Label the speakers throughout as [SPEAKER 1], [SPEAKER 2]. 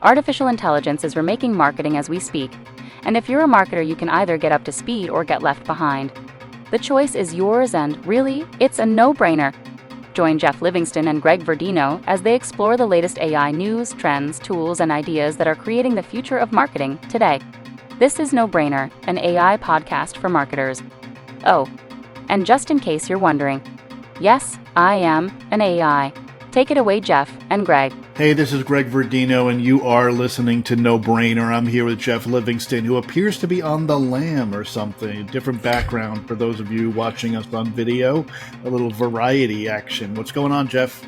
[SPEAKER 1] Artificial intelligence is remaking marketing as we speak, and if you're a marketer, you can either get up to speed or get left behind. The choice is yours, and really, it's a no-brainer. Join Jeff Livingston and Greg Verdino as they explore the latest AI news, trends, tools, and ideas that are creating the future of marketing today. This is No Brainer, an AI podcast for marketers. Oh, and just in case you're wondering, yes, I am an AI. Take it away, Jeff and Greg.
[SPEAKER 2] Hey, this is Greg Verdino, and you are listening to No Brainer. I'm here with Jeff Livingston, who appears to be on the lam or something. A different background for those of you watching us on video. A little variety action. What's going on, Jeff?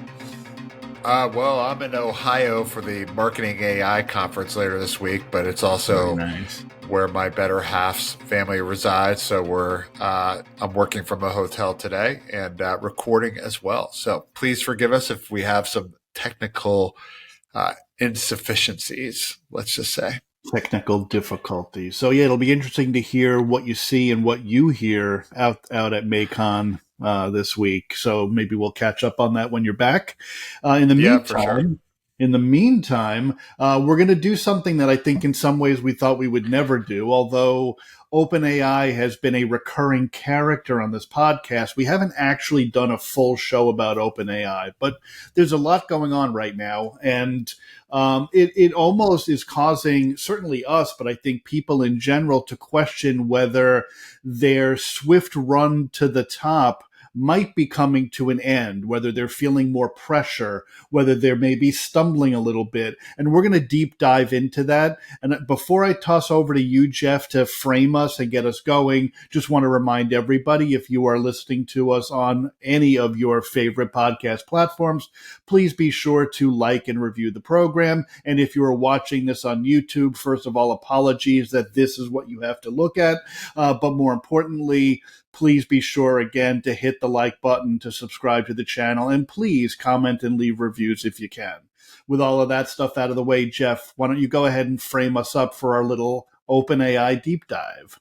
[SPEAKER 3] Well, I'm in Ohio for the Marketing AI conference later this week, but it's also where my better half's family resides. So I'm working from a hotel today and recording as well. So please forgive us if we have some technical insufficiencies, let's just say.
[SPEAKER 2] Technical difficulties. So yeah, it'll be interesting to hear what you see and what you hear out at MACON this week. So maybe we'll catch up on that when you're back. In the meantime, we're going to do something that I think in some ways we thought we would never do. Although OpenAI has been a recurring character on this podcast, we haven't actually done a full show about OpenAI. But there's a lot going on right now, and it almost is causing, certainly us, but I think people in general, to question whether their swift run to the top might be coming to an end, whether they're feeling more pressure, whether they're maybe stumbling a little bit. And we're going to deep dive into that. And before I toss over to you, Jeff, to frame us and get us going, just want to remind everybody, if you are listening to us on any of your favorite podcast platforms, please be sure to like and review the program. And if you are watching this on YouTube, first of all, apologies that this is what you have to look at. But more importantly, please be sure, again, to hit the like button, to subscribe to the channel, and please comment and leave reviews if you can. With all of that stuff out of the way, Jeff, why don't you go ahead and frame us up for our little OpenAI deep dive?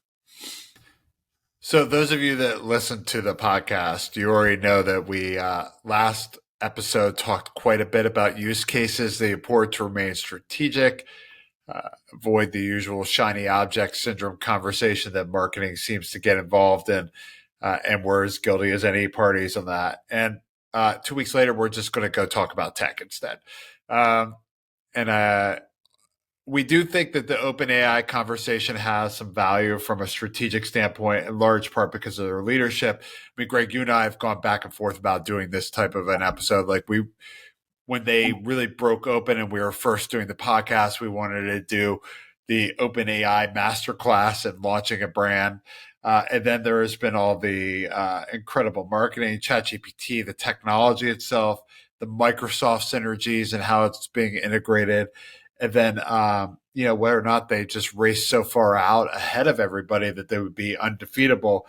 [SPEAKER 3] So those of you that listen to the podcast, you already know that we last episode talked quite a bit about use cases, the importance to remain strategic, avoid the usual shiny object syndrome conversation that marketing seems to get involved in, and we're as guilty as any parties on that. And 2 weeks later, we're just going to go talk about tech instead. We do think that the OpenAI conversation has some value from a strategic standpoint, in large part because of their leadership. I mean, Greg, you and I have gone back and forth about doing this type of an episode. When they really broke open and we were first doing the podcast, we wanted to do the OpenAI masterclass and launching a brand. And then there has been all the incredible marketing, ChatGPT, the technology itself, the Microsoft synergies and how it's being integrated. And then, whether or not they just raced so far out ahead of everybody that they would be undefeatable.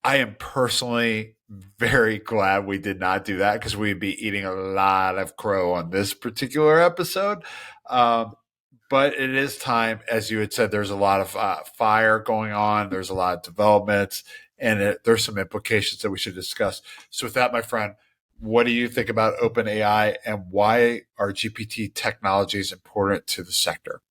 [SPEAKER 3] I am personally very glad we did not do that, because we'd be eating a lot of crow on this particular episode. But it is time, as you had said, there's a lot of fire going on. There's a lot of developments, and there's some implications that we should discuss. So with that, my friend, what do you think about OpenAI, and why are GPT technologies important to the sector?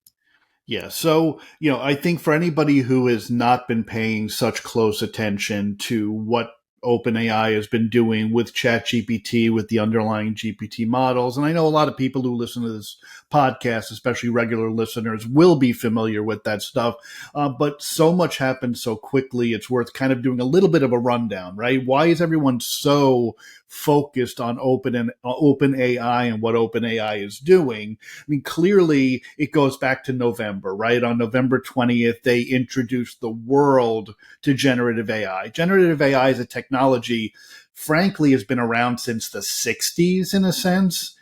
[SPEAKER 2] Yeah, so, I think for anybody who has not been paying such close attention to what OpenAI has been doing with ChatGPT, with the underlying GPT models, and I know a lot of people who listen to this podcast, especially regular listeners, will be familiar with that stuff, but so much happened so quickly, it's worth kind of doing a little bit of a rundown, right? Why is everyone so focused on OpenAI and what OpenAI is doing? I mean, clearly it goes back to November, right? On November 20th, they introduced the world to generative AI. Generative AI is a technology, frankly, has been around since the 60s in a sense.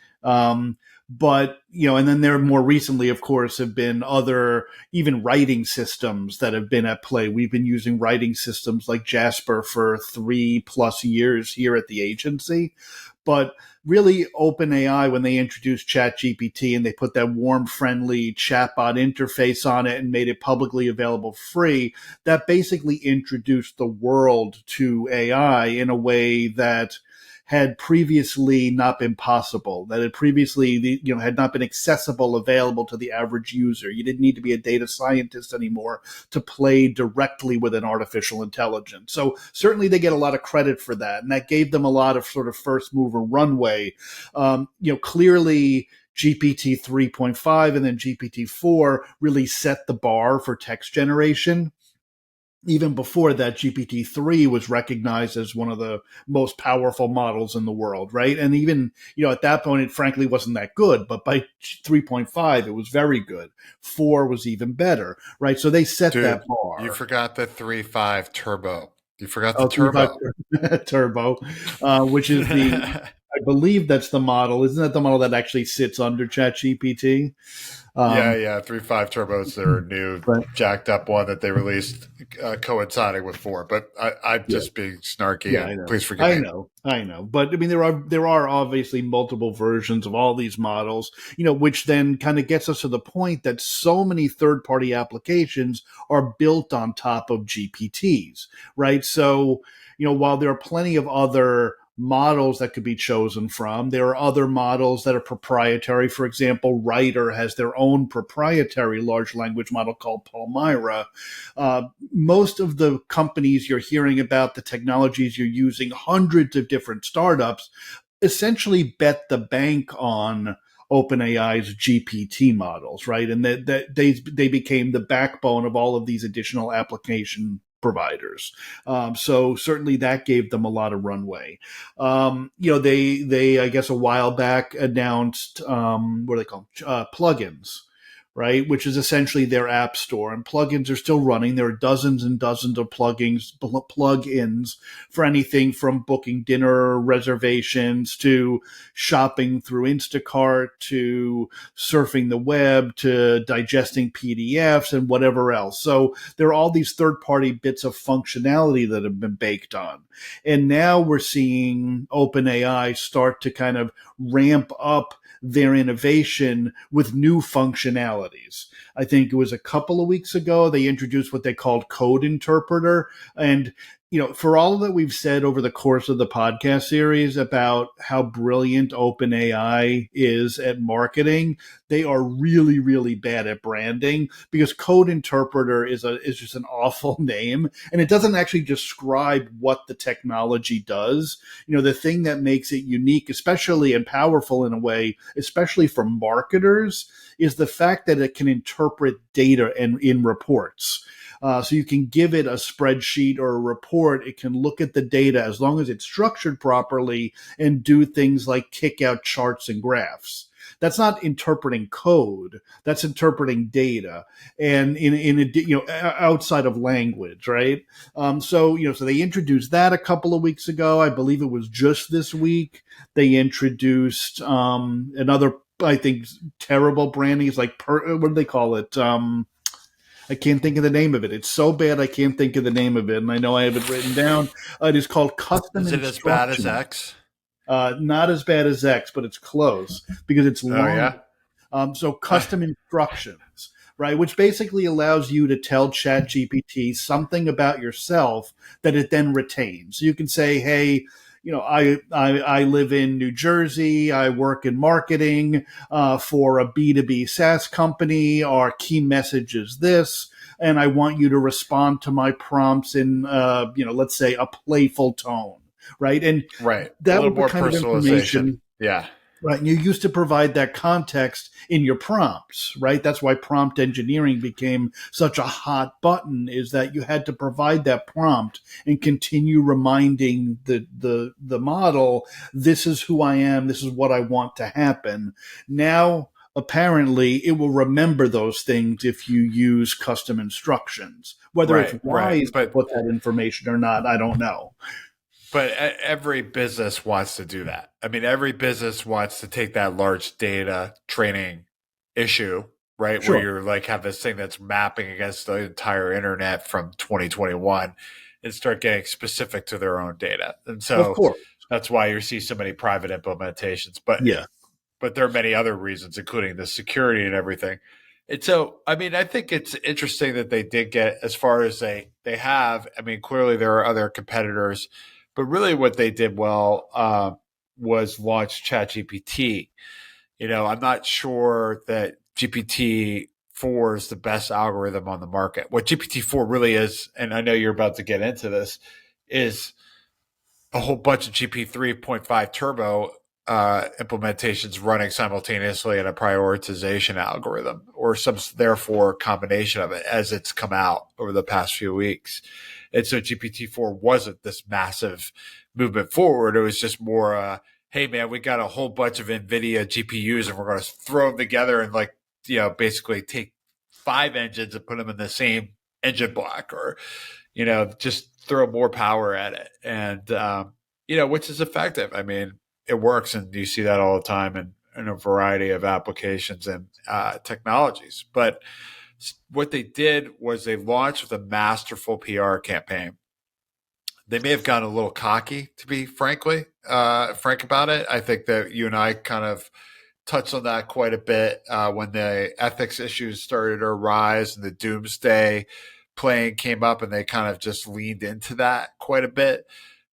[SPEAKER 2] But, and then there more recently, of course, have been other even writing systems that have been at play. We've been using writing systems like Jasper for 3+ years here at the agency. But really, OpenAI, when they introduced ChatGPT and they put that warm, friendly chatbot interface on it and made it publicly available free, that basically introduced the world to AI in a way that had previously not been possible, that had previously, had not been accessible, available to the average user. You didn't need to be a data scientist anymore to play directly with an artificial intelligence. So certainly they get a lot of credit for that, and that gave them a lot of sort of first mover runway. Clearly GPT 3.5 and then GPT-4 really set the bar for text generation. Even before that, GPT-3 was recognized as one of the most powerful models in the world, right? And even, at that point, it frankly wasn't that good. But by 3.5, it was very good. 4 was even better, right? So they set that bar.
[SPEAKER 3] You forgot the 3.5 turbo. You forgot the
[SPEAKER 2] 3.5 turbo, which is I believe that's the model. Isn't that the model that actually sits under ChatGPT?
[SPEAKER 3] Yeah. 3.5 Turbo is their new jacked up one that they released coinciding with 4. But I'm just being snarky.
[SPEAKER 2] Yeah, I know.
[SPEAKER 3] Please forgive me.
[SPEAKER 2] I know. But I mean, there are obviously multiple versions of all these models, which then kind of gets us to the point that so many third-party applications are built on top of GPTs, right? So, while there are plenty of other models that could be chosen from, there are other models that are proprietary. For example, Writer has their own proprietary large language model called Palmyra. Most of the companies you're hearing about, the technologies you're using, hundreds of different startups, essentially bet the bank on OpenAI's GPT models, right? And that they became the backbone of all of these additional application providers. So certainly that gave them a lot of runway. They I guess a while back announced what do they call them? Plugins, right? Which is essentially their app store, and plugins are still running. There are dozens and dozens of plugins for anything from booking dinner reservations to shopping through Instacart to surfing the web to digesting PDFs and whatever else. So there are all these third-party bits of functionality that have been baked on. And now we're seeing OpenAI start to kind of ramp up their innovation with new functionalities. I think it was a couple of weeks ago, they introduced what they called Code Interpreter. And, for all that we've said over the course of the podcast series about how brilliant OpenAI is at marketing, they are really, really bad at branding, because Code Interpreter is just an awful name, and it doesn't actually describe what the technology does. The thing that makes it unique, especially and powerful in a way, especially for marketers, is the fact that it can interpret data in reports. So you can give it a spreadsheet or a report. It can look at the data as long as it's structured properly and do things like kick out charts and graphs. That's not interpreting code. That's interpreting data, and outside of language, right? So they introduced that a couple of weeks ago. I believe it was just this week. They introduced another, I think, terrible branding. It's like what do they call it? I can't think of the name of it. It's so bad I can't think of the name of it, and I know I have it written down. It is called Custom Instruction.
[SPEAKER 3] Is it as bad as X?
[SPEAKER 2] Not as bad as X, but it's close because it's long.
[SPEAKER 3] Oh, yeah?
[SPEAKER 2] So Custom Instructions, right, which basically allows you to tell ChatGPT something about yourself that it then retains. So you can say, hey, I live in New Jersey. I work in marketing for a B2B SaaS company. Our key message is this, and I want you to respond to my prompts in, let's say, a playful tone, right? And that was the kind of information.
[SPEAKER 3] Yeah.
[SPEAKER 2] Right. And you used to provide that context in your prompts, right? That's why prompt engineering became such a hot button, is that you had to provide that prompt and continue reminding the model, this is who I am, this is what I want to happen. Now, apparently, it will remember those things if you use custom instructions. Whether it's wise to put that information or not, I don't know.
[SPEAKER 3] But every business wants to do that. I mean, every business wants to take that large data training issue, right?
[SPEAKER 2] Sure.
[SPEAKER 3] Where you're like have this thing that's mapping against the entire internet from 2021 and start getting specific to their own data. And so
[SPEAKER 2] of course,
[SPEAKER 3] that's why you see so many private implementations. But there are many other reasons, including the security and everything. And so, I mean, I think it's interesting that they did get as far as they have. I mean, clearly there are other competitors. But really, what they did well was launch ChatGPT. I'm not sure that GPT-4 is the best algorithm on the market. What GPT-4 really is, and I know you're about to get into this, is a whole bunch of GP 3.5 turbo implementations running simultaneously in a prioritization algorithm or some therefore combination of it as it's come out over the past few weeks. And so GPT-4 wasn't this massive movement forward. It was just more, hey man, we got a whole bunch of NVIDIA GPUs and we're going to throw them together and basically take 5 engines and put them in the same engine block, or, just throw more power at it. And, which is effective. I mean, it works, and you see that all the time in a variety of applications and technologies. But what they did was they launched with a masterful PR campaign. They may have gotten a little cocky, to be frank about it. I think that you and I kind of touched on that quite a bit when the ethics issues started to arise and the doomsday playing came up, and they kind of just leaned into that quite a bit.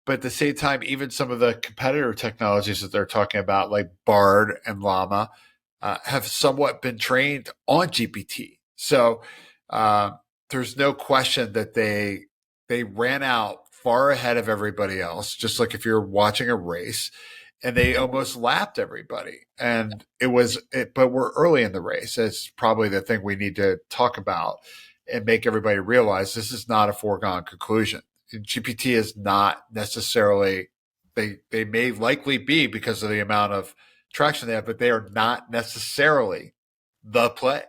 [SPEAKER 3] But at the same time, even some of the competitor technologies that they're talking about, like Bard and LLaMa, have somewhat been trained on GPT. So there's no question that they ran out far ahead of everybody else, just like if you're watching a race, and they almost lapped everybody. And but we're early in the race. It's probably the thing we need to talk about and make everybody realize this is not a foregone conclusion. GPT is not necessarily, they may likely be because of the amount of traction they have, but they are not necessarily the play.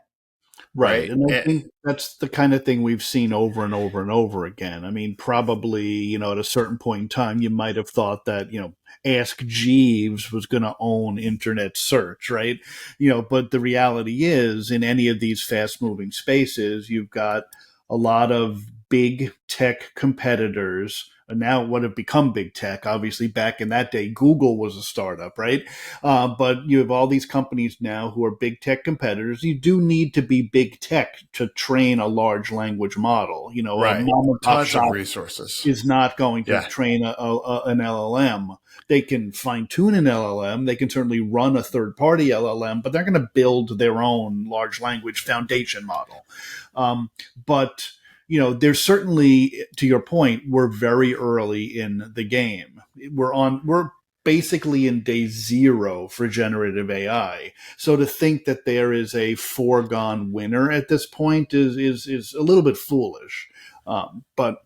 [SPEAKER 2] Right. And I think that's the kind of thing we've seen over and over and over again. I mean, probably, at a certain point in time, you might have thought that, Ask Jeeves was going to own internet search, right? But the reality is, in any of these fast moving spaces, you've got a lot of big tech competitors, now what have become big tech. Obviously, back in that day, Google was a startup, right? But you have all these companies now who are big tech competitors. You do need to be big tech to train a large language model.
[SPEAKER 3] Right.
[SPEAKER 2] A mom and pop
[SPEAKER 3] Tons
[SPEAKER 2] shop
[SPEAKER 3] of resources
[SPEAKER 2] is not going to train an LLM. They can fine tune an LLM. They can certainly run a third party LLM, but they're going to build their own large language foundation model. But there's certainly, to your point, we're very early in the game. We're basically in day 0 for generative AI. So to think that there is a foregone winner at this point is a little bit foolish. But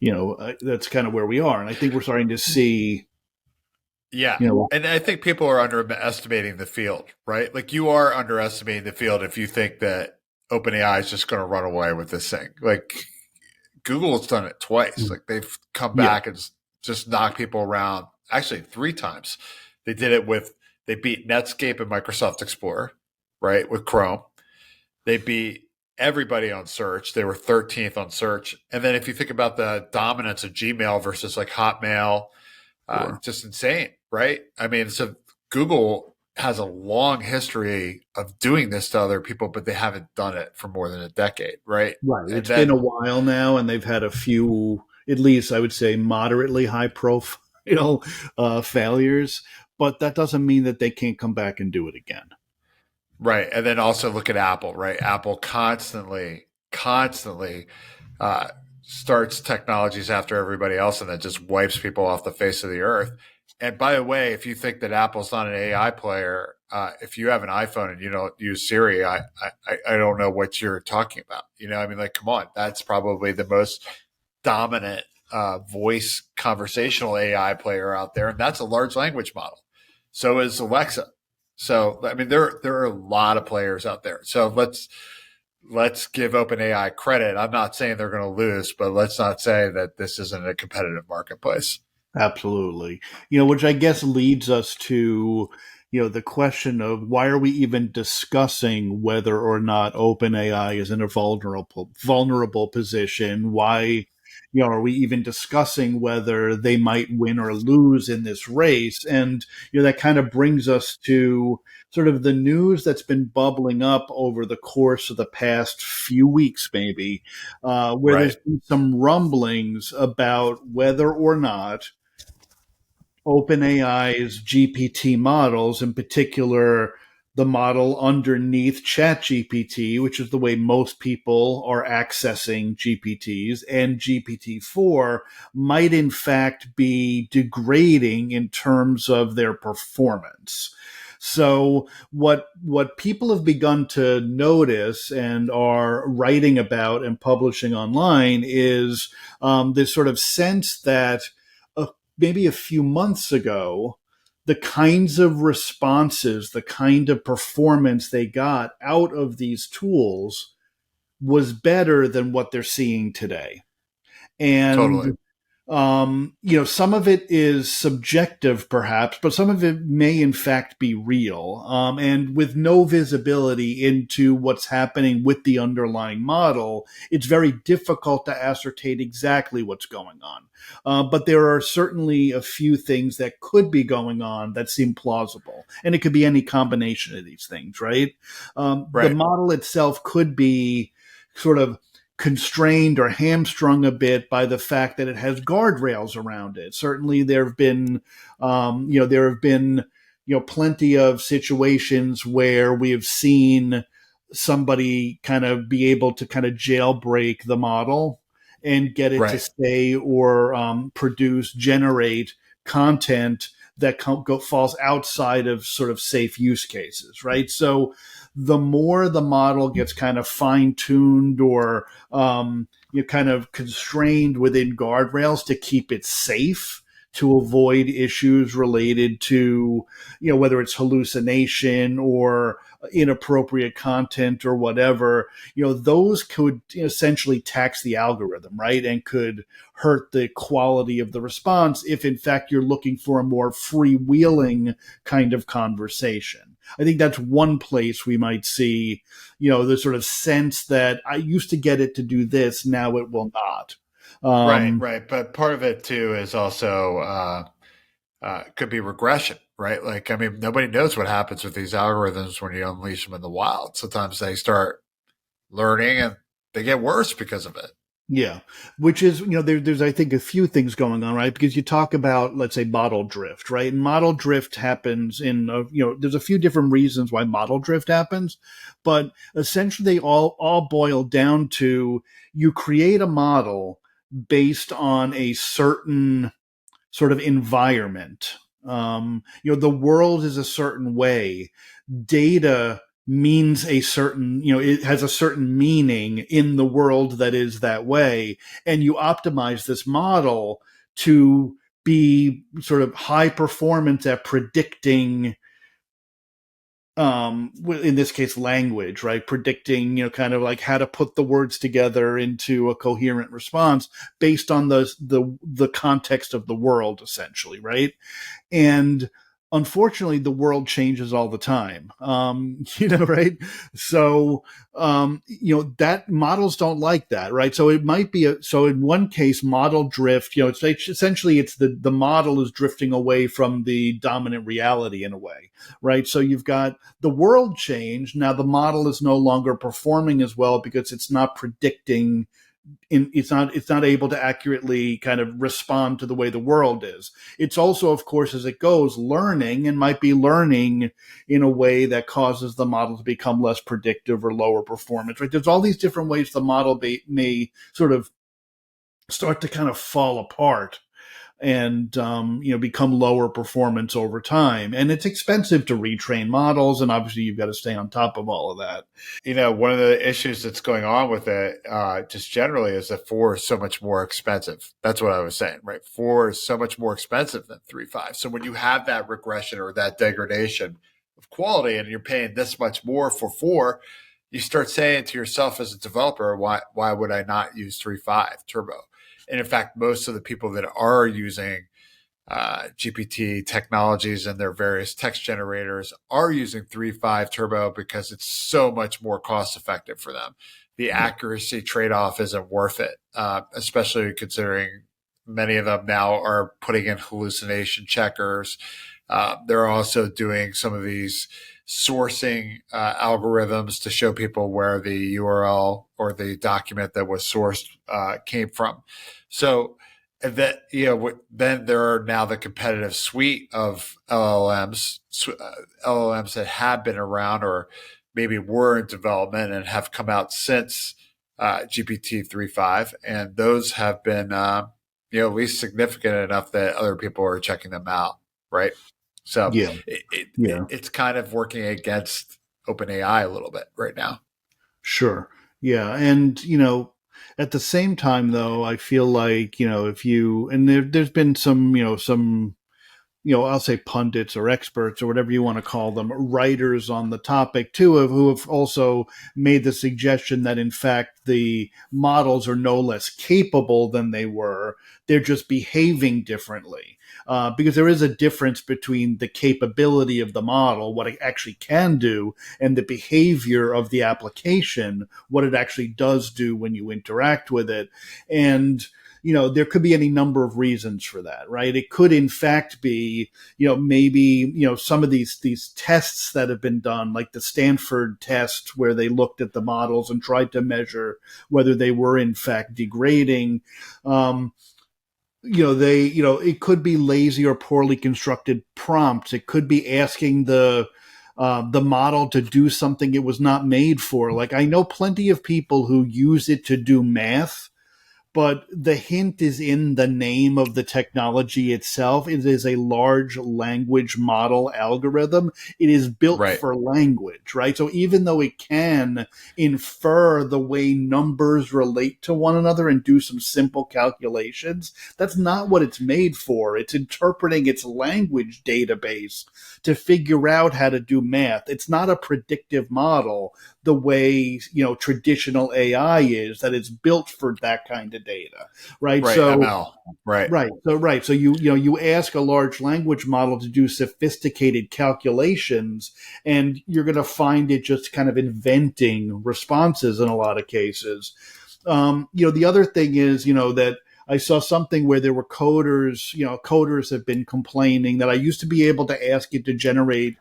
[SPEAKER 2] that's kind of where we are, and I think we're starting to see.
[SPEAKER 3] Yeah. And I think people are underestimating the field, right? Like, you are underestimating the field if you think that OpenAI is just going to run away with this thing. Like, Google has done it twice. Like, they've come back and just knocked people around. Actually, 3 times. They did it they beat Netscape and Microsoft Explorer, right? With Chrome. They beat everybody on search. They were 13th on search. And then if you think about the dominance of Gmail versus like Hotmail, just insane, right? I mean, so Google has a long history of doing this to other people, but they haven't done it for more than a decade, right?
[SPEAKER 2] Right. It's been a while now, and they've had a few, at least I would say, moderately high profile, failures. But that doesn't mean that they can't come back and do it again.
[SPEAKER 3] Right. And then also look at Apple, right? Apple constantly starts technologies after everybody else and then just wipes people off the face of the earth. And by the way, if you think that Apple's not an AI player, if you have an iPhone and you don't use Siri, I don't know what you're talking about. I mean, like, come on, that's probably the most dominant voice conversational AI player out there, and that's a large language model. So is Alexa. So, I mean, there are a lot of players out there. So let's give OpenAI credit. I'm not saying they're going to lose, but let's not say that this isn't a competitive marketplace.
[SPEAKER 2] Absolutely. Which I guess leads us to, the question of why are we even discussing whether or not OpenAI is in a vulnerable position? Why, are we even discussing whether they might win or lose in this race? And, that kind of brings us to sort of the news that's been bubbling up over the course of the past few weeks, maybe, where
[SPEAKER 3] Right.
[SPEAKER 2] there's been some rumblings about whether or not OpenAI's GPT models, in particular, the model underneath ChatGPT, which is the way most people are accessing GPTs, and GPT-4 might in fact be degrading in terms of their performance. So what people have begun to notice and are writing about and publishing online is this sort of sense that maybe a few months ago, the kinds of responses, the kind of performance they got out of these tools was better than what they're seeing today.
[SPEAKER 3] Totally.
[SPEAKER 2] And some of it is subjective, perhaps, but some of it may in fact be real. And with no visibility into what's happening with the underlying model, it's very difficult to ascertain exactly what's going on. But there are certainly a few things that could be going on that seem plausible. And it could be any combination of these things, right? The
[SPEAKER 3] Right.
[SPEAKER 2] model itself could be sort of constrained or hamstrung a bit by the fact that it has guardrails around it. Certainly, there have been, plenty of situations where we have seen somebody kind of be able to kind of jailbreak the model and get it to
[SPEAKER 3] Right.
[SPEAKER 2] say or generate content that falls outside of sort of safe use cases, right? So the more the model gets kind of fine tuned or kind of constrained within guardrails to keep it safe, to avoid issues related to, whether it's hallucination or inappropriate content or whatever, those could essentially tax the algorithm, right? And could hurt the quality of the response if in fact you're looking for a more freewheeling kind of conversation. I think that's one place we might see, the sort of sense that I used to get it to do this, now it will not.
[SPEAKER 3] Right. Right. But part of it too is also could be regression, right? Like, I mean, nobody knows what happens with these algorithms when you unleash them in the wild. Sometimes they start learning and they get worse because of it.
[SPEAKER 2] Yeah, which is, there's, I think, a few things going on, right? Because you talk about, let's say, model drift, right? And model drift happens there's a few different reasons why model drift happens, but essentially they all boil down to you create a model based on a certain sort of environment. The world is a certain way. Data means a certain, it has a certain meaning in the world that is that way. And you optimize this model to be sort of high performance at predicting, in this case, language, right? Predicting, kind of like how to put the words together into a coherent response based on the context of the world, essentially, right? And unfortunately, the world changes all the time, right? So, that models don't like that, right? So it might be so in one case, model drift, it's essentially it's the model is drifting away from the dominant reality in a way, right? So you've got the world change. Now the model is no longer performing as well because it's not predicting it's not able to accurately kind of respond to the way the world is. It's also, of course, as it goes, learning and might be learning in a way that causes the model to become less predictive or lower performance, right? There's all these different ways the model may sort of start to kind of fall apart and become lower performance over time. And it's expensive to retrain models, and obviously you've got to stay on top of all of that.
[SPEAKER 3] One of the issues that's going on with it, just generally, is that 4 is so much more expensive. That's what I was saying, right? 4 is so much more expensive than 3.5. So when you have that regression or that degradation of quality, and you're paying this much more for 4, you start saying to yourself as a developer, why would I not use 3.5 Turbo? And in fact, most of the people that are using GPT technologies and their various text generators are using 3.5 Turbo because it's so much more cost effective for them. The accuracy trade-off isn't worth it, especially considering many of them now are putting in hallucination checkers They're also doing some of these sourcing algorithms to show people where the URL or the document that was sourced came from. So that then there are now the competitive suite of LLMs that have been around or maybe were in development and have come out since GPT-3.5, and those have been at least significant enough that other people are checking them out, right? So
[SPEAKER 2] Yeah.
[SPEAKER 3] it's kind of working against OpenAI a little bit right now.
[SPEAKER 2] Sure. Yeah. And, at the same time, though, I feel like, there's been some I'll say pundits or experts or whatever you want to call them, writers on the topic too, who have also made the suggestion that in fact the models are no less capable than they were. They're just behaving differently. Because there is a difference between the capability of the model, what it actually can do, and the behavior of the application, what it actually does do when you interact with it. And there could be any number of reasons for that, right? It could, in fact, be, maybe, some of these tests that have been done, like the Stanford test, where they looked at the models and tried to measure whether they were, in fact, degrading. It could be lazy or poorly constructed prompts. It could be asking the model to do something it was not made for. Like, I know plenty of people who use it to do math, but the hint is in the name of the technology itself. It is a large language model algorithm. It is built for language, right? So even though it can infer the way numbers relate to one another and do some simple calculations, that's not what it's made for. It's interpreting its language database to figure out how to do math. It's not a predictive model the way, traditional AI is, that it's built for that kind of data, right? So
[SPEAKER 3] ML, right.
[SPEAKER 2] So you ask a large language model to do sophisticated calculations, and you're going to find it just kind of inventing responses in a lot of cases. The other thing is, that I saw something where there were coders have been complaining that I used to be able to ask it to generate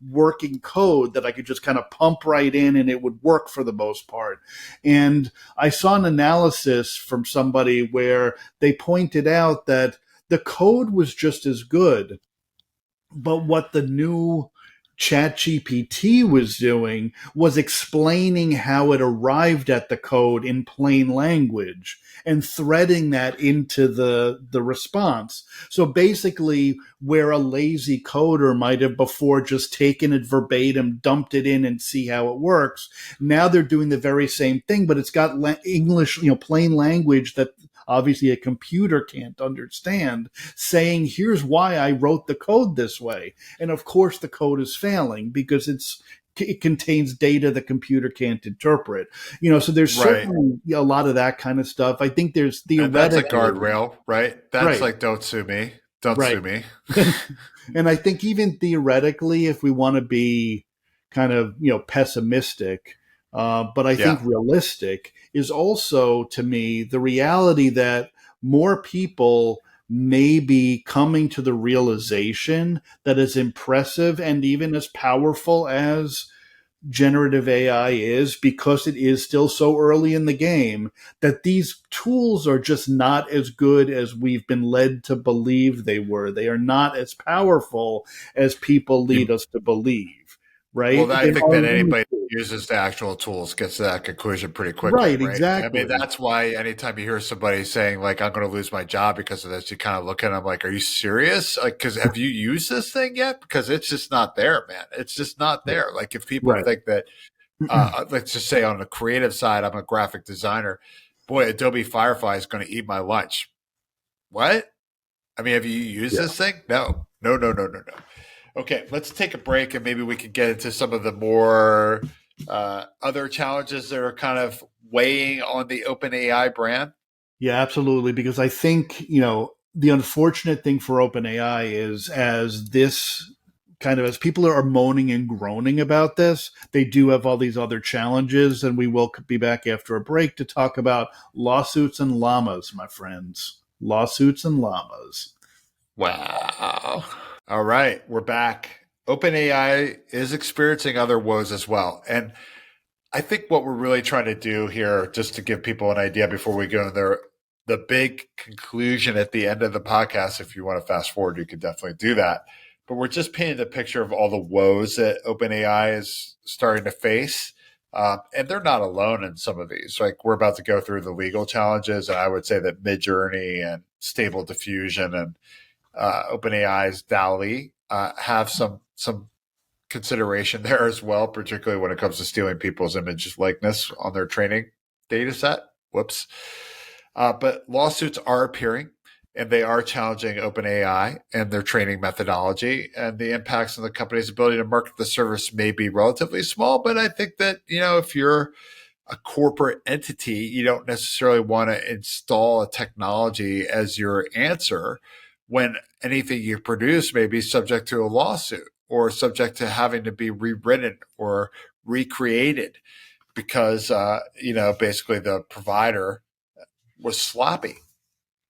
[SPEAKER 2] working code that I could just kind of pump right in and it would work for the most part. And I saw an analysis from somebody where they pointed out that the code was just as good, but what the new ChatGPT was doing was explaining how it arrived at the code in plain language and threading that into the response. So basically, where a lazy coder might have before just taken it verbatim, dumped it in and see how it works, now they're doing the very same thing, but it's got English, plain language that obviously a computer can't understand, saying, here's why I wrote the code this way. And of course the code is failing because it contains data the computer can't interpret. So there's certainly a lot of that kind of stuff. I think there's theoretically...
[SPEAKER 3] And that's a guardrail, right? That's like, don't sue me. Don't sue me.
[SPEAKER 2] And I think even theoretically, if we want to be kind of, pessimistic, but I think realistic, is also, to me, the reality that more people may be coming to the realization that as impressive and even as powerful as generative AI is, because it is still so early in the game, that these tools are just not as good as we've been led to believe they were. They are not as powerful as people lead us to believe. Right.
[SPEAKER 3] Well, I think that anybody who uses the actual tools gets to that conclusion pretty quickly.
[SPEAKER 2] Right, exactly.
[SPEAKER 3] I mean, that's why anytime you hear somebody saying, like, I'm going to lose my job because of this, you kind of look at them like, are you serious? Like, because have you used this thing yet? Because it's just not there, man. It's just not there. Like, if people think that, let's just say on the creative side, I'm a graphic designer, boy, Adobe Firefly is going to eat my lunch. What? I mean, have you used this thing? No. Okay, let's take a break and maybe we can get into some of the more other challenges that are kind of weighing on the OpenAI brand.
[SPEAKER 2] Yeah, absolutely. Because I think, the unfortunate thing for OpenAI is as people are moaning and groaning about this, they do have all these other challenges. And we will be back after a break to talk about lawsuits and llamas, my friends. Lawsuits and llamas.
[SPEAKER 3] Wow. All right, we're back. OpenAI is experiencing other woes as well. And I think what we're really trying to do here, just to give people an idea before we go there, the big conclusion at the end of the podcast, if you want to fast forward, you could definitely do that. But we're just painting a picture of all the woes that OpenAI is starting to face. And they're not alone in some of these. Like we're about to go through the legal challenges. And I would say that Midjourney and Stable Diffusion and OpenAI's DALL-E have some consideration there as well, particularly when it comes to stealing people's image likeness on their training data set. Whoops. But lawsuits are appearing and they are challenging OpenAI and their training methodology, and the impacts on the company's ability to market the service may be relatively small. But I think that, if you're a corporate entity, you don't necessarily want to install a technology as your answer when anything you produce may be subject to a lawsuit or subject to having to be rewritten or recreated because, basically the provider was sloppy,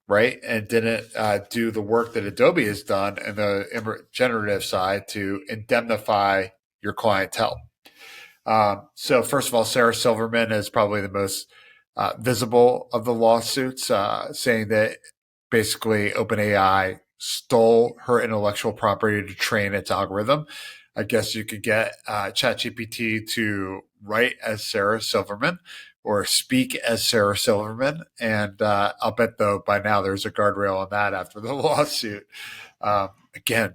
[SPEAKER 3] right? And didn't do the work that Adobe has done in the generative side to indemnify your clientele. So first of all, Sarah Silverman is probably the most visible of the lawsuits, saying that basically OpenAI stole her intellectual property to train its algorithm. I guess you could get ChatGPT to write as Sarah Silverman or speak as Sarah Silverman. And I'll bet, though, by now there's a guardrail on that after the lawsuit. Again,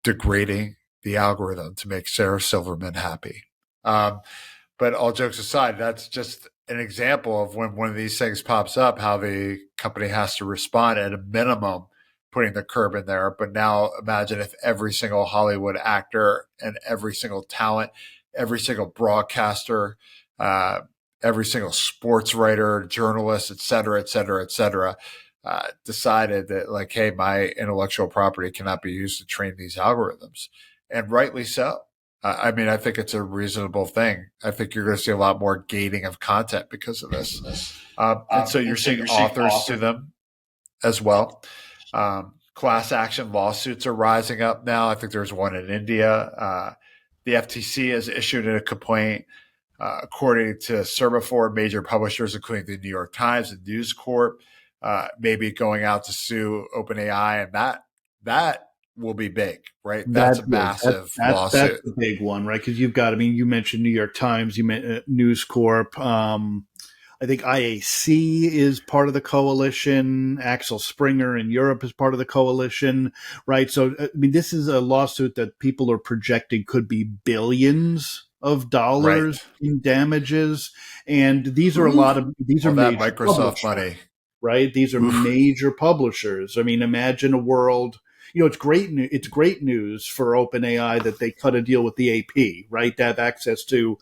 [SPEAKER 3] degrading the algorithm to make Sarah Silverman happy. But all jokes aside, that's just an example of when one of these things pops up, how the company has to respond at a minimum, putting the curb in there. But now imagine if every single Hollywood actor and every single talent, every single broadcaster, every single sports writer, journalist, et cetera, decided that like, hey, my intellectual property cannot be used to train these algorithms. And rightly so. I think it's a reasonable thing. I think you're going to see a lot more gating of content because of this. And so you're seeing authors sue them as well. Class action lawsuits are rising up now. I think there's one in India. The FTC has issued a complaint, according to Serba4, major publishers, including the New York Times and News Corp, maybe going out to sue OpenAI, and that will be big, right? That's a massive lawsuit.
[SPEAKER 2] That's the big one, right? Because you've got, you mentioned New York Times, you mentioned News Corp. I think IAC is part of the coalition. Axel Springer in Europe is part of the coalition, right? So, this is a lawsuit that people are projecting could be billions of dollars in damages. And these are these are major
[SPEAKER 3] Microsoft money,
[SPEAKER 2] right? These are major publishers. Imagine a world. It's great. It's great news for OpenAI that they cut a deal with the AP, right? To have access to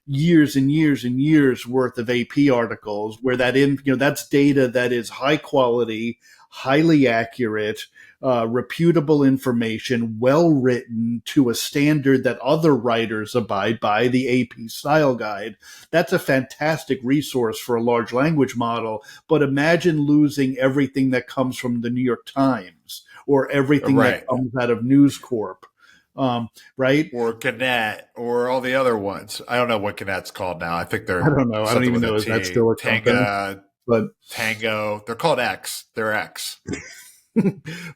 [SPEAKER 2] years and years and years worth of AP articles, where that's data that is high quality, highly accurate, reputable information, well written to a standard that other writers abide by, the AP style guide. That's a fantastic resource for a large language model. But imagine losing everything that comes from the New York Times or everything that comes out of News Corp. Right?
[SPEAKER 3] Or Gannett, or all the other ones. I don't know what Gannett's called now. I think they're.
[SPEAKER 2] I don't know. I don't even know. Is that still a company? But
[SPEAKER 3] Tango. They're called X. They're X.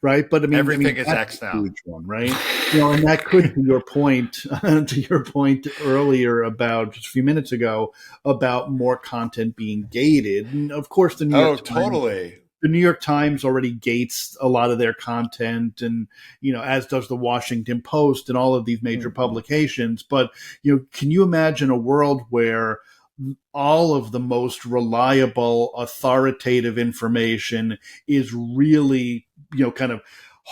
[SPEAKER 2] Right, but
[SPEAKER 3] everything is X now.
[SPEAKER 2] Huge one, right? And that could be your point. To your point earlier about just a few minutes ago about more content being gated, and of course the New York Times,
[SPEAKER 3] totally.
[SPEAKER 2] The New York Times already gates a lot of their content, and as does the Washington Post and all of these major publications. But can you imagine a world where all of the most reliable, authoritative information is really, kind of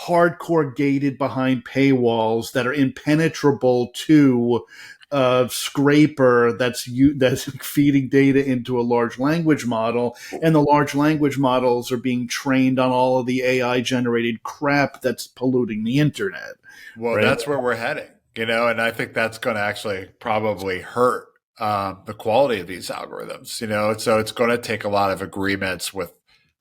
[SPEAKER 2] hardcore gated behind paywalls that are impenetrable to a scraper that's feeding data into a large language model, and the large language models are being trained on all of the AI generated crap that's polluting the internet.
[SPEAKER 3] Well, that's where we're heading, and I think that's going to actually probably hurt the quality of these algorithms, so it's going to take a lot of agreements with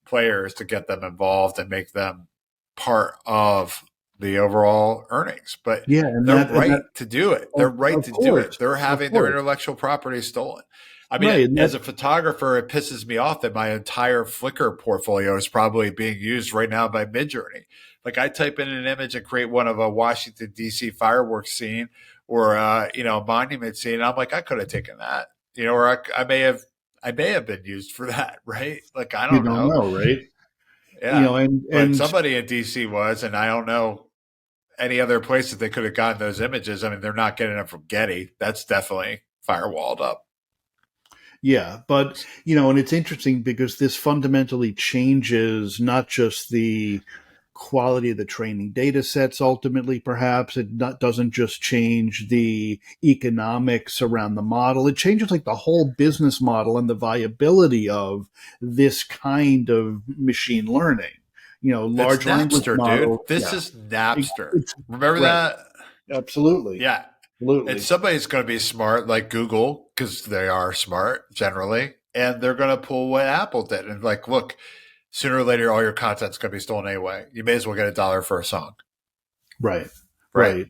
[SPEAKER 3] players to get them involved and make them part of the overall earnings. But
[SPEAKER 2] Yeah, and
[SPEAKER 3] they're
[SPEAKER 2] that
[SPEAKER 3] right to do it. They're right
[SPEAKER 2] of
[SPEAKER 3] to do
[SPEAKER 2] course,
[SPEAKER 3] it. They're
[SPEAKER 2] of
[SPEAKER 3] having their
[SPEAKER 2] course,
[SPEAKER 3] intellectual property stolen. I mean,
[SPEAKER 2] right, and
[SPEAKER 3] as
[SPEAKER 2] that
[SPEAKER 3] a photographer, it pisses me off that my entire Flickr portfolio is probably being used right now by Midjourney. Like I type in an image and create one of a Washington D.C. fireworks scene or a monument scene. And I'm like, I could have taken that, or I may have been used for that, right? Like I
[SPEAKER 2] you
[SPEAKER 3] don't
[SPEAKER 2] don't
[SPEAKER 3] know.
[SPEAKER 2] know, right?
[SPEAKER 3] Yeah, but
[SPEAKER 2] And
[SPEAKER 3] somebody in D.C. was, and I don't know any other place that they could have gotten those images. I mean, they're not getting them from Getty. That's definitely firewalled up.
[SPEAKER 2] yeah, but and it's interesting because this fundamentally changes not just the quality of the training data sets. Ultimately, perhaps doesn't just change the economics around the model. It changes like the whole business model and the viability of this kind of machine learning.
[SPEAKER 3] It's
[SPEAKER 2] Large language
[SPEAKER 3] Napster, dude.
[SPEAKER 2] model.
[SPEAKER 3] This
[SPEAKER 2] Yeah,
[SPEAKER 3] is Napster.
[SPEAKER 2] it's
[SPEAKER 3] Remember
[SPEAKER 2] right.
[SPEAKER 3] that?
[SPEAKER 2] Absolutely,
[SPEAKER 3] Yeah. And
[SPEAKER 2] absolutely.
[SPEAKER 3] somebody's going to be smart like Google because they are smart generally. And they're going to pull what Apple did. And like, look, sooner or later, all your content's going to be stolen anyway. You may as well get $1 for a song.
[SPEAKER 2] Right,
[SPEAKER 3] Right.
[SPEAKER 2] right.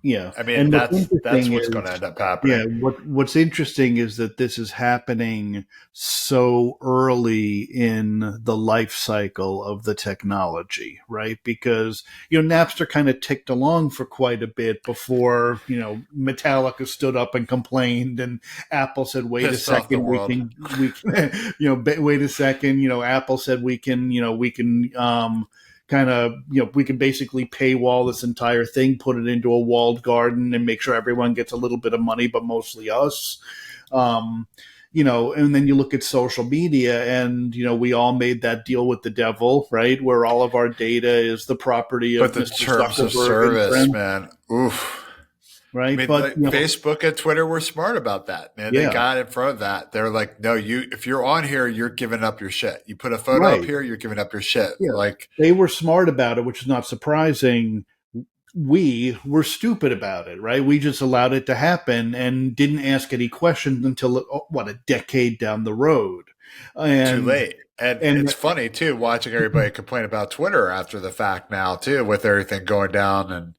[SPEAKER 2] Yeah,
[SPEAKER 3] I mean,
[SPEAKER 2] and what's
[SPEAKER 3] that's
[SPEAKER 2] interesting
[SPEAKER 3] what's going to
[SPEAKER 2] is,
[SPEAKER 3] end up happening.
[SPEAKER 2] yeah, what's interesting is that this is happening so early in the life cycle of the technology, right? Because Napster kind of ticked along for quite a bit before Metallica stood up and complained, and Apple said, "Wait a
[SPEAKER 3] Pissed off the
[SPEAKER 2] second,
[SPEAKER 3] world.
[SPEAKER 2] we can, wait a second." Apple said, we can." Kind of, we can basically paywall this entire thing, put it into a walled garden, and make sure everyone gets a little bit of money, but mostly us. And then you look at social media, and we all made that deal with the devil, right? Where all of our data is the property
[SPEAKER 3] But
[SPEAKER 2] of
[SPEAKER 3] the
[SPEAKER 2] Mr.
[SPEAKER 3] terms of
[SPEAKER 2] Zuckerberg and
[SPEAKER 3] service,
[SPEAKER 2] friends,
[SPEAKER 3] man, oof. I
[SPEAKER 2] right?
[SPEAKER 3] mean,
[SPEAKER 2] But
[SPEAKER 3] like Facebook and Twitter were smart about that, man. They
[SPEAKER 2] yeah,
[SPEAKER 3] got in front of that. They're like, no, if you're on here, you're giving up your shit. You put a photo up
[SPEAKER 2] right,
[SPEAKER 3] here, you're giving up your shit.
[SPEAKER 2] yeah,
[SPEAKER 3] Like,
[SPEAKER 2] they were smart about it, which is not surprising. We were stupid about it, right? We just allowed it to happen and didn't ask any questions until a decade down the road.
[SPEAKER 3] too
[SPEAKER 2] And
[SPEAKER 3] late. And
[SPEAKER 2] and
[SPEAKER 3] it's funny too, watching everybody complain about Twitter after the fact now too, with everything going down and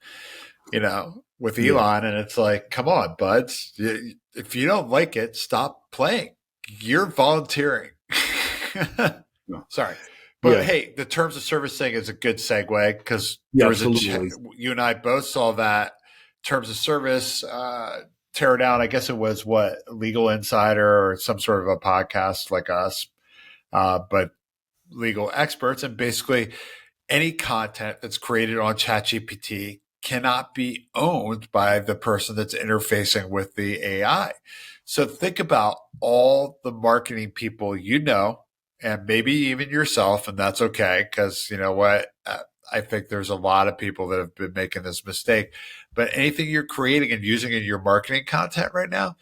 [SPEAKER 3] with
[SPEAKER 2] yeah,
[SPEAKER 3] Elon. And it's like, come on, buds. If you don't like it, stop playing. You're volunteering. Sorry. But
[SPEAKER 2] yeah,
[SPEAKER 3] hey, the terms of service thing is a good segue because
[SPEAKER 2] yeah,
[SPEAKER 3] there was
[SPEAKER 2] absolutely.
[SPEAKER 3] you and I both saw that terms of service tear down. I guess it was what Legal Insider or some sort of a podcast like us, but legal experts. And basically, any content that's created on ChatGPT cannot be owned by the person that's interfacing with the AI. So think about all the marketing people and maybe even yourself, and that's okay because you know what? I think there's a lot of people that have been making this mistake. But anything you're creating and using in your marketing content right now,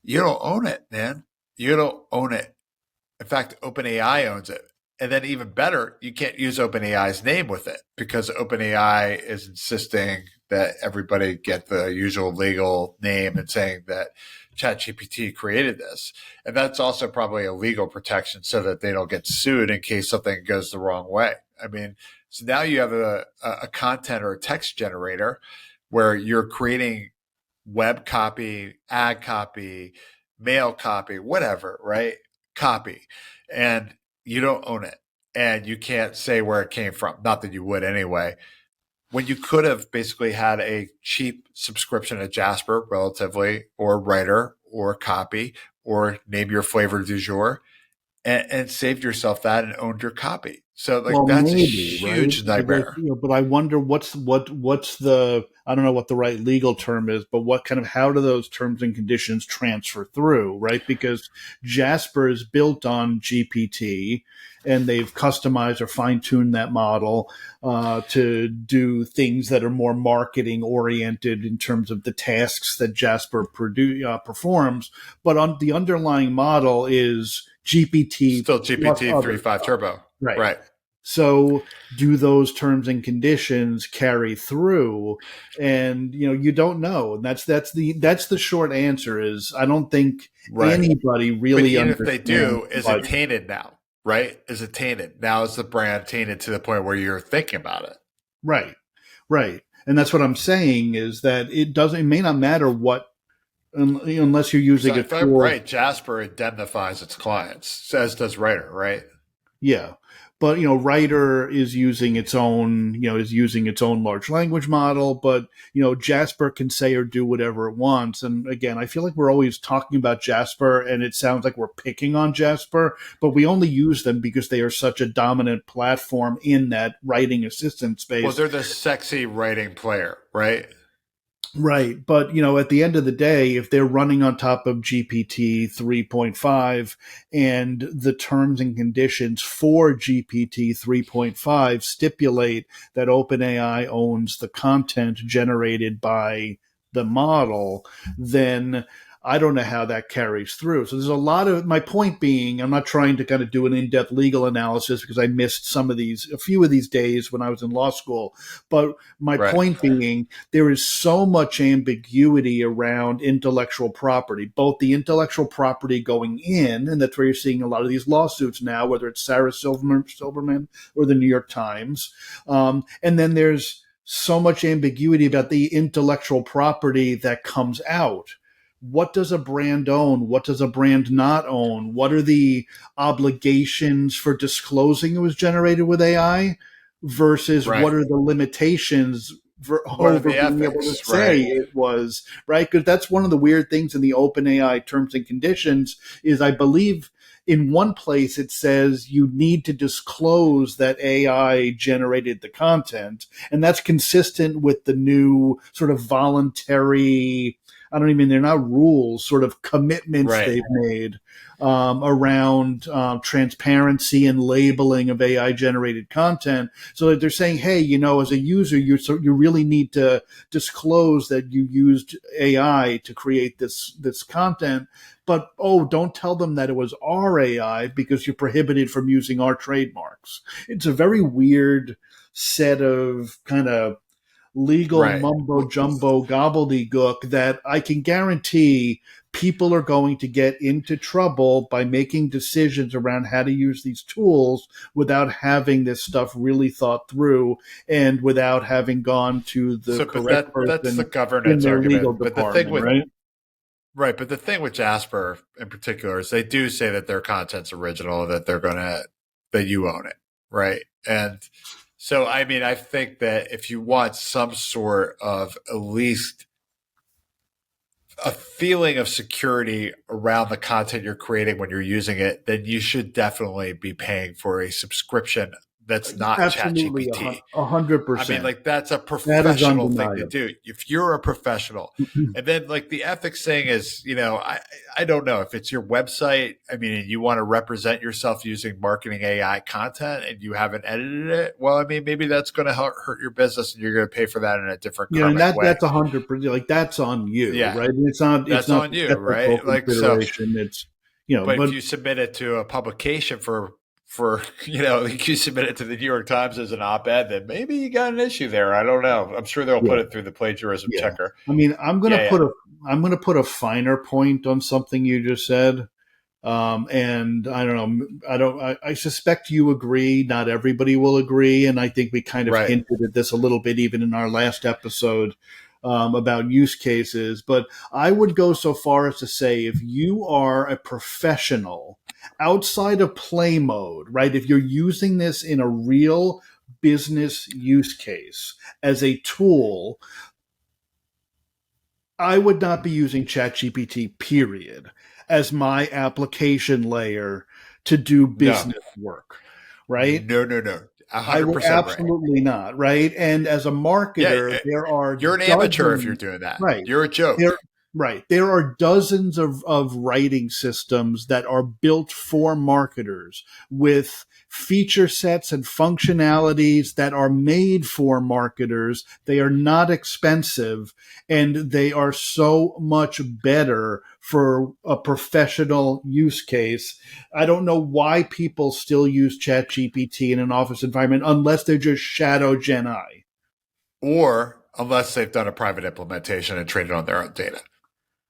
[SPEAKER 3] you don't own it, man. You don't own it. In fact, OpenAI owns it. And then even better, you can't use OpenAI's name with it because OpenAI is insisting that everybody get the usual legal name and saying that ChatGPT created this. And that's also probably a legal protection so that they don't get sued in case something goes the wrong way. I mean, so now you have a content or a text generator where you're creating web copy, ad copy, mail copy, whatever, right? Copy. And you don't own it. And you can't say where it came from. Not that you would anyway. When you could have basically had a cheap subscription at Jasper, relatively, or Writer, or Copy, or name your flavor du jour, and saved yourself that and owned your copy. So, like,
[SPEAKER 2] Well,
[SPEAKER 3] that's a
[SPEAKER 2] maybe, right?
[SPEAKER 3] huge
[SPEAKER 2] Because,
[SPEAKER 3] nightmare.
[SPEAKER 2] but I wonder what's the, I don't know what the right legal term is, but how do those terms and conditions transfer through, right? Because Jasper is built on GPT, and they've customized or fine tuned that model to do things that are more marketing oriented in terms of the tasks that Jasper performs. But on the underlying model is GPT
[SPEAKER 3] Still
[SPEAKER 2] plus
[SPEAKER 3] GPT
[SPEAKER 2] other
[SPEAKER 3] 3.5
[SPEAKER 2] stuff.
[SPEAKER 3] Turbo.
[SPEAKER 2] Right.
[SPEAKER 3] Right.
[SPEAKER 2] So do those terms and conditions carry through? And you don't know. And that's the short answer is I don't think
[SPEAKER 3] Right.
[SPEAKER 2] anybody
[SPEAKER 3] But
[SPEAKER 2] really
[SPEAKER 3] even if they
[SPEAKER 2] understands.
[SPEAKER 3] do, is it tainted now? Right? Is it tainted? Now is the brand tainted to the point where you're thinking about it?
[SPEAKER 2] Right. Right. And that's what I'm saying is that it may not matter what, unless you're
[SPEAKER 3] So
[SPEAKER 2] using a
[SPEAKER 3] if I'm
[SPEAKER 2] tool.
[SPEAKER 3] right, Jasper indemnifies its clients, as does Writer, right?
[SPEAKER 2] Yeah. But, Writer is using its own, large language model, but, Jasper can say or do whatever it wants. And again, I feel like we're always talking about Jasper and it sounds like we're picking on Jasper, but we only use them because they are such a dominant platform in that writing assistant
[SPEAKER 3] Well,
[SPEAKER 2] space.
[SPEAKER 3] they're the sexy writing player, right?
[SPEAKER 2] Right. But, at the end of the day, if they're running on top of GPT 3.5 and the terms and conditions for GPT 3.5 stipulate that OpenAI owns the content generated by the model, then I don't know how that carries through. So there's a lot of my point being, I'm not trying to kind of do an in-depth legal analysis because I missed a few of these days when I was in law school. But my
[SPEAKER 3] Right.
[SPEAKER 2] point being, there is so much ambiguity around intellectual property, both the intellectual property going in, and that's where you're seeing a lot of these lawsuits now, whether it's Sarah Silverman or the New York Times. And then there's so much ambiguity about the intellectual property that comes out. What does a brand own? What does a brand not own? What are the obligations for disclosing it was generated with AI versus
[SPEAKER 3] Right.
[SPEAKER 2] what are the limitations
[SPEAKER 3] What are
[SPEAKER 2] over
[SPEAKER 3] the
[SPEAKER 2] being able to
[SPEAKER 3] ethics,
[SPEAKER 2] say
[SPEAKER 3] right?
[SPEAKER 2] it was, right? Because that's one of the weird things in the OpenAI terms and conditions is I believe in one place it says you need to disclose that AI generated the content. And that's consistent with the new sort of voluntary, they're not rules, sort of commitments
[SPEAKER 3] Right.
[SPEAKER 2] they've made around transparency and labeling of AI generated content. So that they're saying, hey, as a user, you really need to disclose that you used AI to create this content. But don't tell them that it was our AI because you're prohibited from using our trademarks. It's a very weird set of kind of legal
[SPEAKER 3] Right.
[SPEAKER 2] mumbo jumbo gobbledygook that I can guarantee people are going to get into trouble by making decisions around how to use these tools without having this stuff really thought through and without having gone to the
[SPEAKER 3] So, but
[SPEAKER 2] correct
[SPEAKER 3] that's the
[SPEAKER 2] person in
[SPEAKER 3] governance
[SPEAKER 2] their legal
[SPEAKER 3] argument. But the thing
[SPEAKER 2] department,
[SPEAKER 3] with
[SPEAKER 2] right?
[SPEAKER 3] Right, but the thing with Jasper in particular is they do say that their content's original, that you own it, right? And so, I mean, I think that if you want some sort of at least a feeling of security around the content you're creating when you're using it, then you should definitely be paying for a subscription that's not
[SPEAKER 2] Absolutely,
[SPEAKER 3] ChatGPT.
[SPEAKER 2] hundred
[SPEAKER 3] I mean,
[SPEAKER 2] percent.
[SPEAKER 3] like that's a
[SPEAKER 2] That is
[SPEAKER 3] professional thing to
[SPEAKER 2] undeniable.
[SPEAKER 3] do. If you're a professional, and then like the ethics thing is, I don't know if it's your website. I mean, and you want to represent yourself using marketing AI content, and you haven't edited it. Well, I mean, maybe that's going to hurt your business, and you're going to pay for that in a different
[SPEAKER 2] And
[SPEAKER 3] karmic way.
[SPEAKER 2] that's 100%. Like that's on you,
[SPEAKER 3] Yeah,
[SPEAKER 2] right? It's
[SPEAKER 3] that's
[SPEAKER 2] not
[SPEAKER 3] on
[SPEAKER 2] the
[SPEAKER 3] you,
[SPEAKER 2] ethical
[SPEAKER 3] right? Like so.
[SPEAKER 2] consideration. It's
[SPEAKER 3] But if
[SPEAKER 2] but
[SPEAKER 3] you submit it to a publication for like you submit it to the New York Times as an op-ed, then maybe you got an issue there. I don't know. I'm sure they'll put
[SPEAKER 2] yeah,
[SPEAKER 3] it through the plagiarism
[SPEAKER 2] yeah.
[SPEAKER 3] checker.
[SPEAKER 2] I mean,
[SPEAKER 3] Yeah, yeah.
[SPEAKER 2] I'm gonna put a finer point on something you just said. And I don't know. I suspect you agree. Not everybody will agree, and I think we kind of
[SPEAKER 3] Right.
[SPEAKER 2] hinted at this a little bit even in our last episode about use cases. But I would go so far as to say, if you are a professional outside of play mode, right? If you're using this in a real business use case as a tool, I would not be using ChatGPT, period, as my application layer to do
[SPEAKER 3] No.
[SPEAKER 2] business work, right?
[SPEAKER 3] No, no, no.
[SPEAKER 2] I would
[SPEAKER 3] 100% right.
[SPEAKER 2] absolutely not, right? And as a
[SPEAKER 3] Yeah,
[SPEAKER 2] marketer, there are
[SPEAKER 3] you're an amateur if you're
[SPEAKER 2] dozens,
[SPEAKER 3] doing that.
[SPEAKER 2] right?
[SPEAKER 3] You're a
[SPEAKER 2] There,
[SPEAKER 3] joke.
[SPEAKER 2] right. There are dozens of writing systems that are built for marketers with feature sets and functionalities that are made for marketers. They are not expensive and they are so much better for a professional use case. I don't know why people still use ChatGPT in an office environment unless they're just shadow Gen I.
[SPEAKER 3] Or unless they've done a private implementation and trained it on their own data.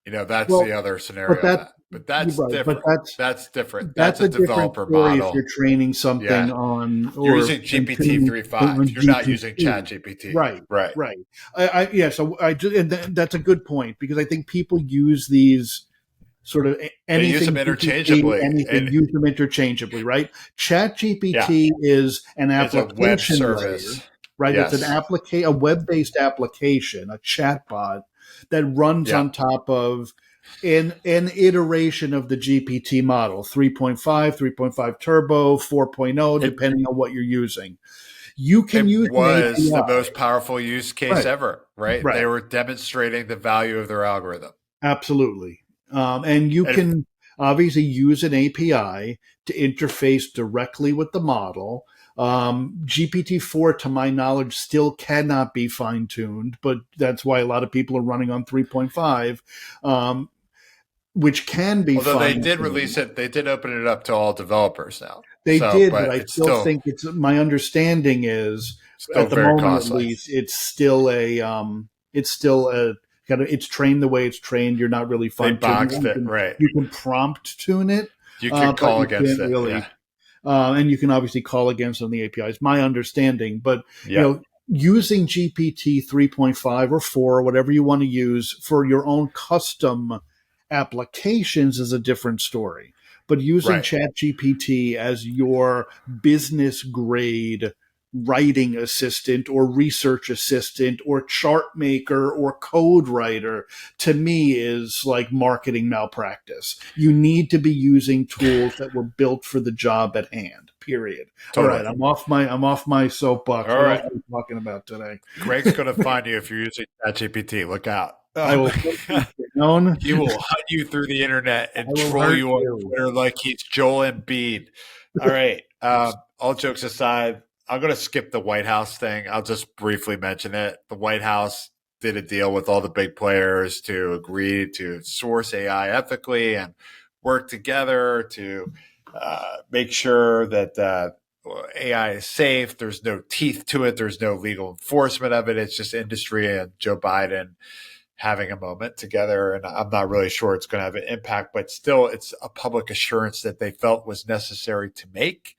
[SPEAKER 3] That's
[SPEAKER 2] Well,
[SPEAKER 3] the other
[SPEAKER 2] but
[SPEAKER 3] scenario of
[SPEAKER 2] that
[SPEAKER 3] that. but that's
[SPEAKER 2] right, but
[SPEAKER 3] different. That's different. That's
[SPEAKER 2] that's
[SPEAKER 3] a
[SPEAKER 2] a different
[SPEAKER 3] developer
[SPEAKER 2] story if
[SPEAKER 3] model.
[SPEAKER 2] you're training something
[SPEAKER 3] Yeah.
[SPEAKER 2] on
[SPEAKER 3] You're
[SPEAKER 2] or
[SPEAKER 3] using GPT
[SPEAKER 2] training something
[SPEAKER 3] 3.5.
[SPEAKER 2] on
[SPEAKER 3] You're not using
[SPEAKER 2] GPT.
[SPEAKER 3] ChatGPT.
[SPEAKER 2] Right,
[SPEAKER 3] Right.
[SPEAKER 2] right. Yeah. So that's a good point because I think people use these sort of
[SPEAKER 3] They use them
[SPEAKER 2] anything GPT,
[SPEAKER 3] interchangeably.
[SPEAKER 2] anything,
[SPEAKER 3] And
[SPEAKER 2] use them interchangeably, right?
[SPEAKER 3] yeah,
[SPEAKER 2] ChatGPT is an
[SPEAKER 3] it's a web
[SPEAKER 2] application layer,
[SPEAKER 3] service.
[SPEAKER 2] right? It's
[SPEAKER 3] Yes.
[SPEAKER 2] a web-based application, a chatbot that runs
[SPEAKER 3] Yeah.
[SPEAKER 2] on top of an iteration of the GPT model, 3.5, 3.5 Turbo, 4.0,
[SPEAKER 3] It
[SPEAKER 2] depending on what you're using. You can
[SPEAKER 3] it
[SPEAKER 2] use an
[SPEAKER 3] was the
[SPEAKER 2] API.
[SPEAKER 3] most powerful use case
[SPEAKER 2] Right,
[SPEAKER 3] ever, right?
[SPEAKER 2] right.
[SPEAKER 3] They were demonstrating the value of their algorithm.
[SPEAKER 2] Absolutely. And you
[SPEAKER 3] And
[SPEAKER 2] can obviously use an API to interface directly with the model. GPT-4, to my knowledge, still cannot be fine tuned, but that's why a lot of people are running on 3.5, which can be
[SPEAKER 3] although they
[SPEAKER 2] fine
[SPEAKER 3] did release
[SPEAKER 2] tuned.
[SPEAKER 3] it, they did open it up to all developers now.
[SPEAKER 2] They
[SPEAKER 3] So,
[SPEAKER 2] did, but
[SPEAKER 3] but
[SPEAKER 2] I
[SPEAKER 3] it's
[SPEAKER 2] still think it's my understanding is
[SPEAKER 3] still
[SPEAKER 2] at the
[SPEAKER 3] very
[SPEAKER 2] moment at
[SPEAKER 3] costly.
[SPEAKER 2] least it's still a kind of it's trained the way it's trained. You're not really
[SPEAKER 3] They
[SPEAKER 2] fine tuning
[SPEAKER 3] boxed it, right?
[SPEAKER 2] you can prompt tune it,
[SPEAKER 3] You could
[SPEAKER 2] but
[SPEAKER 3] call
[SPEAKER 2] you
[SPEAKER 3] against
[SPEAKER 2] can't
[SPEAKER 3] it.
[SPEAKER 2] really
[SPEAKER 3] Yeah.
[SPEAKER 2] and you can obviously call against on the APIs. My understanding, but
[SPEAKER 3] Yeah.
[SPEAKER 2] using GPT 3.5 or 4 or whatever you want to use for your own custom applications is a different story. But using
[SPEAKER 3] Right.
[SPEAKER 2] ChatGPT as your business grade writing assistant or research assistant or chart maker or code writer to me is like marketing malpractice. You need to be using tools that were built for the job at hand. Period. All right,
[SPEAKER 3] Totally.
[SPEAKER 2] I'm off my soapbox.
[SPEAKER 3] All
[SPEAKER 2] What else
[SPEAKER 3] right.
[SPEAKER 2] are we talking about today?
[SPEAKER 3] Greg's going to find you if you're using ChatGPT. Look out.
[SPEAKER 2] I will put you down.
[SPEAKER 3] He will hunt you through the internet
[SPEAKER 2] I
[SPEAKER 3] and
[SPEAKER 2] will
[SPEAKER 3] troll
[SPEAKER 2] hurt
[SPEAKER 3] you on
[SPEAKER 2] you.
[SPEAKER 3] Twitter like he's Joel Embiid. All right. All jokes aside, I'm going to skip the White House thing. I'll just briefly mention it. The White House did a deal with all the big players to agree to source AI ethically and work together to make sure that AI is safe. There's no teeth to it. There's no legal enforcement of it. It's just industry and Joe Biden having a moment together. And I'm not really sure it's going to have an impact, but still, it's a public assurance that they felt was necessary to make.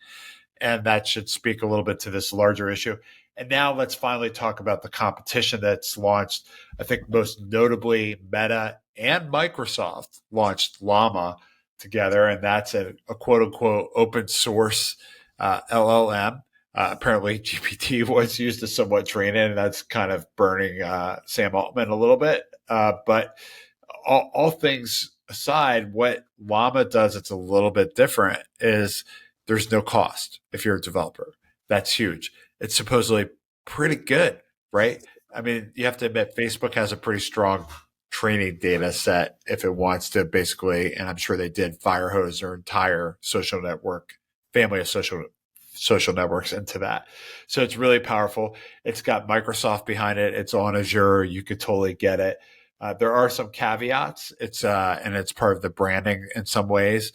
[SPEAKER 3] And that should speak a little bit to this larger issue. And now let's finally talk about the competition that's launched. I think most notably Meta and Microsoft launched LLaMa together, and that's a quote unquote open source LLM. Apparently, GPT was used to somewhat train it, and that's kind of burning Sam Altman a little bit. But all things aside, what Llama does, it's a little bit different, is there's no cost if you're a developer. That's huge. It's supposedly pretty good, right? I mean, you have to admit, Facebook has a pretty strong training data set if it wants to basically, and I'm sure they did, fire hose their entire social network, family of social networks into that. So it's really powerful. It's got Microsoft behind it. It's on Azure. You could totally get it. There are some caveats. And it's part of the branding in some ways.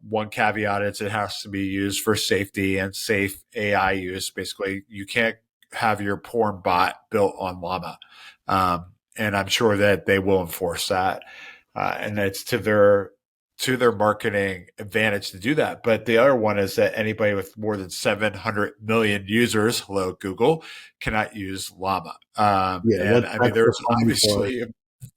[SPEAKER 3] One caveat is it has to be used for safety and safe AI use. Basically, you can't have your porn bot built on Llama. And I'm sure that they will enforce that. And it's to their marketing advantage to do that. But the other one is that anybody with more than 700 million users, hello, Google, cannot use Llama.
[SPEAKER 2] Yeah,
[SPEAKER 3] And I mean,
[SPEAKER 2] that's the
[SPEAKER 3] there's
[SPEAKER 2] funny part.
[SPEAKER 3] obviously a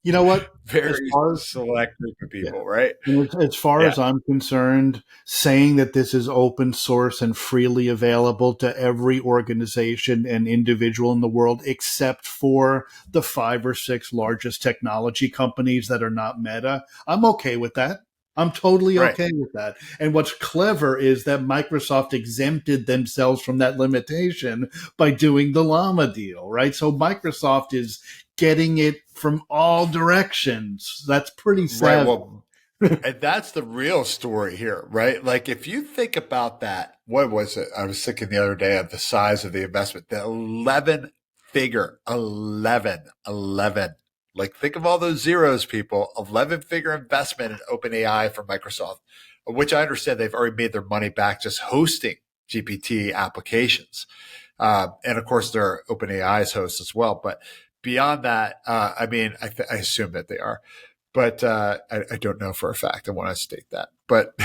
[SPEAKER 2] You know what? As
[SPEAKER 3] very
[SPEAKER 2] far as
[SPEAKER 3] select group of
[SPEAKER 2] yeah,
[SPEAKER 3] people, right?
[SPEAKER 2] as far
[SPEAKER 3] Yeah.
[SPEAKER 2] as I'm concerned, saying that this is open source and freely available to every organization and individual in the world, except for the 5 or 6 largest technology companies that are not Meta, I'm okay with that. I'm totally
[SPEAKER 3] Right.
[SPEAKER 2] okay with that. And what's clever is that Microsoft exempted themselves from that limitation by doing the Llama deal, right? So Microsoft is getting it from all directions. That's pretty
[SPEAKER 3] Right.
[SPEAKER 2] savvy.
[SPEAKER 3] Well, and that's the real story here, right? Like if you think about that, what was it? I was thinking the other day of the size of the investment, the 11 figure, 11. Like think of all those zeros, people, 11-figure investment in OpenAI from Microsoft, which I understand they've already made their money back just hosting GPT applications. And of course, they're OpenAI's hosts as well. But beyond that, I mean, I assume that they are. But I don't know for a fact. I want to state that. But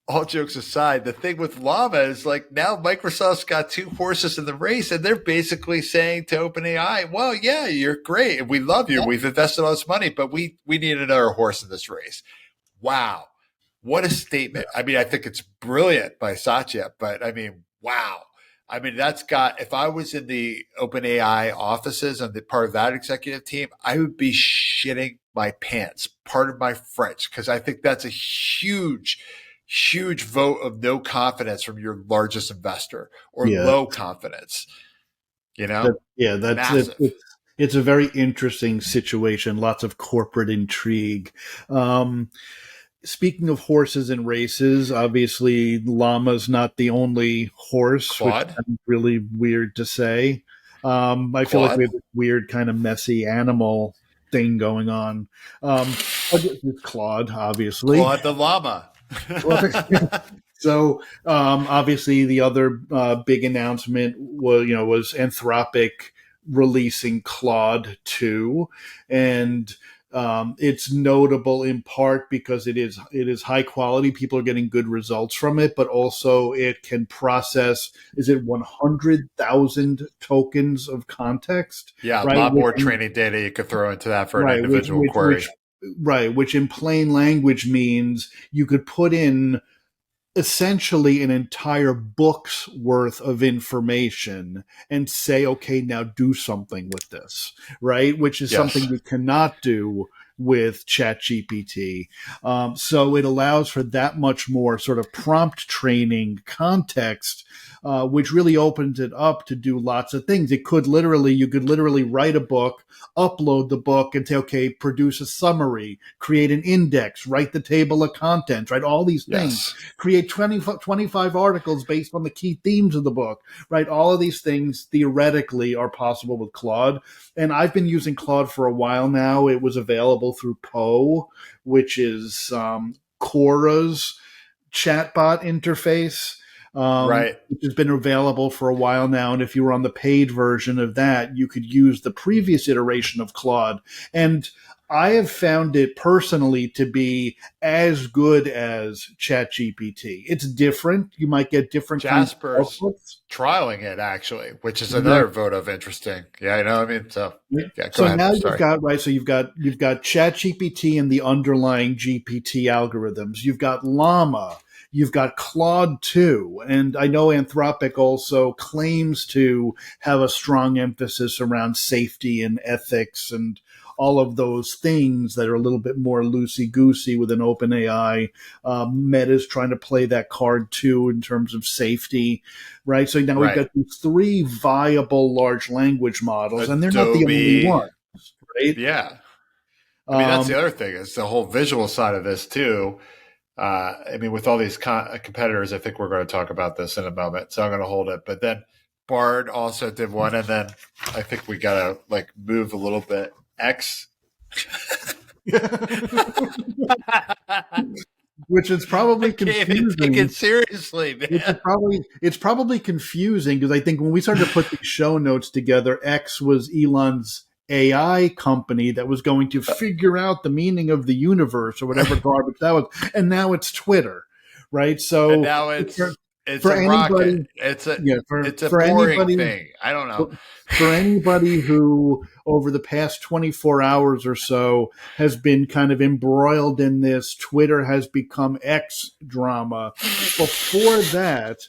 [SPEAKER 3] all jokes aside, the thing with Llama is like now Microsoft's got two horses in the race, and they're basically saying to OpenAI, well, yeah, you're great. And we love you. We've invested all this money, but we need another horse in this race. Wow. What a statement. I mean, I think it's brilliant by Satya, but I mean, wow. I mean, that's got, if I was in the OpenAI offices and the part of that executive team, I would be shitting my pants. Pardon my French, because I think that's a huge vote of no confidence from your largest investor or low confidence. You know?
[SPEAKER 2] That's it. It's a very interesting situation. Lots of corporate intrigue. Speaking of horses and races, obviously Llama's not the only horse,
[SPEAKER 3] Claude?
[SPEAKER 2] which is really weird to say. I feel like we have this weird kind of messy animal thing going on. Claude, obviously.
[SPEAKER 3] Claude the llama.
[SPEAKER 2] So obviously the other big announcement was Anthropic releasing Claude 2, and it's notable in part because it is high quality. People are getting good results from it, but also it can process, is it 100,000 tokens of context?
[SPEAKER 3] Yeah, right? A lot more training data you could throw into that for an individual query.
[SPEAKER 2] Which in plain language means you could put in essentially an entire book's worth of information and say, okay, now do something with this, right? Which is something you cannot do with ChatGPT. So it allows for that much more sort of prompt training context, which really opens it up to do lots of things. You could literally write a book, upload the book and say, okay, produce a summary, create an index, write the table of contents, right? All these things, create 25 articles based on the key themes of the book, right? All of these things theoretically are possible with Claude. And I've been using Claude for a while now. It was available through Poe, which is Quora's chatbot interface. Which has been available for a while now. And if you were on the paid version of that, you could use the previous iteration of Claude. And I have found it personally to be as good as ChatGPT. It's different. You might get different
[SPEAKER 3] Jasper's kinds of trialing it actually, which is another vote of interesting. Yeah, I know. I mean, so
[SPEAKER 2] ahead. Now you've got ChatGPT and the underlying GPT algorithms. You've got LLaMa. You've got Claude 2, and I know Anthropic also claims to have a strong emphasis around safety and ethics and all of those things that are a little bit more loosey-goosey with an OpenAI. Meta's trying to play that card too in terms of safety, right? So now we've got these three viable large language models, and they're not the only ones, right?
[SPEAKER 3] Yeah. I mean, that's the other thing is the whole visual side of this too. I mean, with all these competitors, I think we're going to talk about this in a moment, so I'm going to hold it. But then Bard also did one, and then I think we got to like move a little bit. X,
[SPEAKER 2] which is probably confusing.
[SPEAKER 3] Take it seriously, man.
[SPEAKER 2] It's probably confusing because I think when we started to put these show notes together, X was Elon's AI company that was going to figure out the meaning of the universe or whatever garbage that was, and now it's Twitter, right? So
[SPEAKER 3] and now it's for a rocket. It's a boring thing. I don't know.
[SPEAKER 2] For anybody who over the past 24 hours or so has been kind of embroiled in this, Twitter has become X drama. Before that,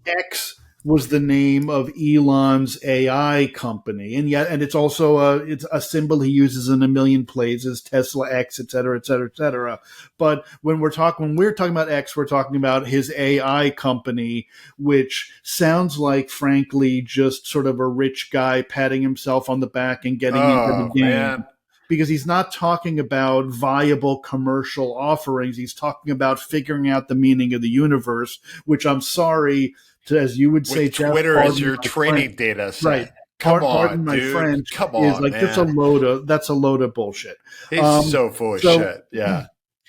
[SPEAKER 2] X was the name of Elon's AI company, and it's also it's a symbol he uses in a million places, Tesla X, et cetera, et cetera, et cetera. But when we're talking about X, we're talking about his AI company, which sounds like, frankly, just sort of a rich guy patting himself on the back and getting into the game. Man. Because he's not talking about viable commercial offerings. He's talking about figuring out the meaning of the universe, which I'm sorry, as you would say, Jeff,
[SPEAKER 3] Twitter is your training data set.
[SPEAKER 2] Right. Pardon my French.
[SPEAKER 3] Come on,
[SPEAKER 2] is like
[SPEAKER 3] man.
[SPEAKER 2] That's a load of bullshit.
[SPEAKER 3] He's so full of shit. Yeah.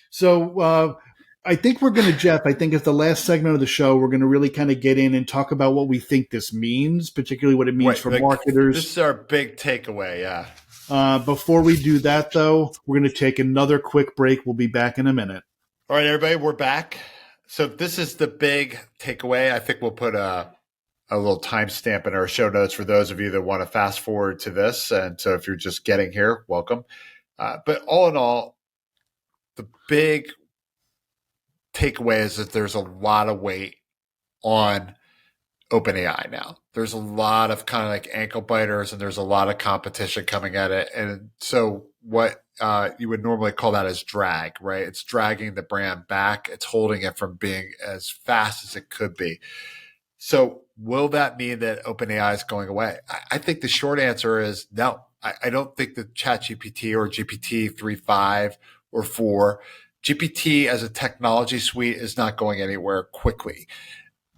[SPEAKER 2] So I think we're going to, Jeff, I think as the last segment of the show, we're going to really kind of get in and talk about what we think this means, particularly what it means for marketers.
[SPEAKER 3] This is our big takeaway. Yeah.
[SPEAKER 2] Before we do that, though, we're going to take another quick break. We'll be back in a minute.
[SPEAKER 3] All right, everybody, we're back. So this is the big takeaway. I think we'll put a little timestamp in our show notes for those of you that want to fast forward to this. And so if you're just getting here, welcome. But all in all, the big takeaway is that there's a lot of weight on OpenAI now. There's a lot of kind of like ankle biters, and there's a lot of competition coming at it. And so what you would normally call that as drag, right? It's dragging the brand back. It's holding it from being as fast as it could be. So will that mean that OpenAI is going away? I think the short answer is no. I don't think that ChatGPT or GPT 3.5 or 4, GPT as a technology suite is not going anywhere quickly.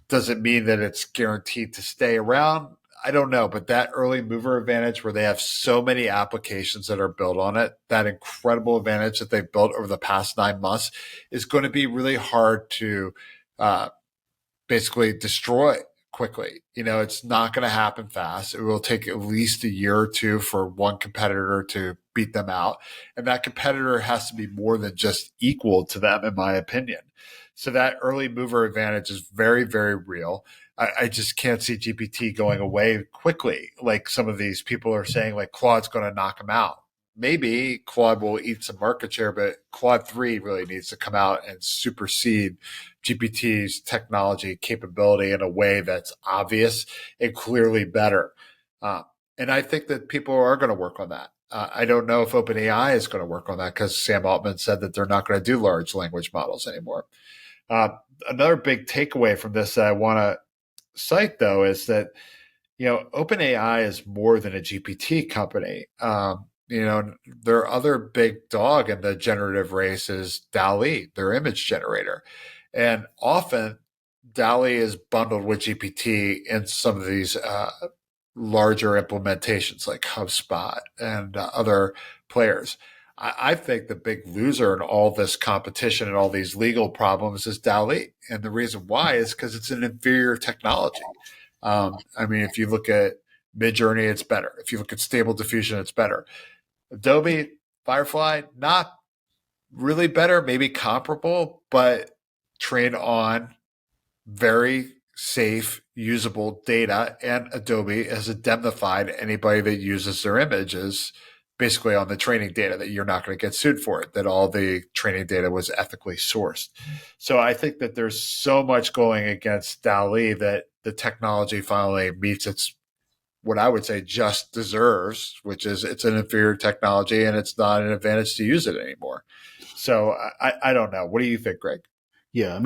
[SPEAKER 3] Does it mean that it's guaranteed to stay around? I don't know, but that early mover advantage where they have so many applications that are built on it, that incredible advantage that they've built over the past 9 months is going to be really hard to basically destroy quickly. It's not going to happen fast. It will take at least a year or two for one competitor to beat them out. And that competitor has to be more than just equal to them, in my opinion. So that early mover advantage is very, very real. I just can't see GPT going away quickly. Like some of these people are saying, like Claude's going to knock them out. Maybe Claude will eat some market share, but Claude 3 really needs to come out and supersede GPT's technology capability in a way that's obvious and clearly better. And I think that people are going to work on that. I don't know if OpenAI is going to work on that because Sam Altman said that they're not going to do large language models anymore. Another big takeaway from this that I want to cite, though, is that, OpenAI is more than a GPT company. Their other big dog in the generative race is DALL-E, their image generator. And often DALL-E is bundled with GPT in some of these larger implementations like HubSpot and other players. I think the big loser in all this competition and all these legal problems is DALL-E. And the reason why is because it's an inferior technology. If you look at Midjourney, it's better. If you look at Stable Diffusion, it's better. Adobe, Firefly, not really better, maybe comparable, but trained on very safe, usable data. And Adobe has indemnified anybody that uses their images basically on the training data, that you're not going to get sued for it, that all the training data was ethically sourced. So I think that there's so much going against DALL-E that the technology finally meets its, what I would say, just deserves, which is it's an inferior technology and it's not an advantage to use it anymore. So I don't know. What do you think, Greg?
[SPEAKER 2] Yeah,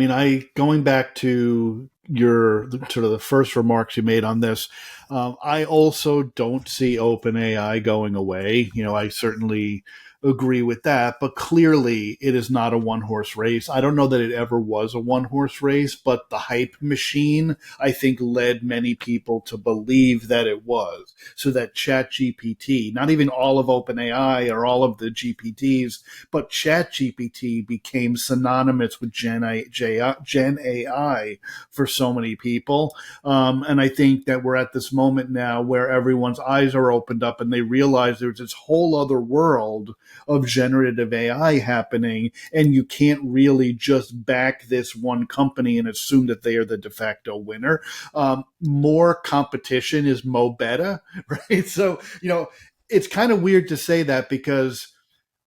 [SPEAKER 2] going back to your sort of the first remarks you made on this, I also don't see OpenAI going away. I certainly agree with that, but clearly it is not a one-horse race. I don't know that it ever was a one-horse race, but the hype machine, I think, led many people to believe that it was. So that ChatGPT, not even all of OpenAI or all of the GPTs, but ChatGPT became synonymous with GenAI for so many people. And I think that we're at this moment now where everyone's eyes are opened up and they realize there's this whole other world of generative AI happening, and you can't really just back this one company and assume that they are the de facto winner. More competition is mo better, right? So, it's kind of weird to say that because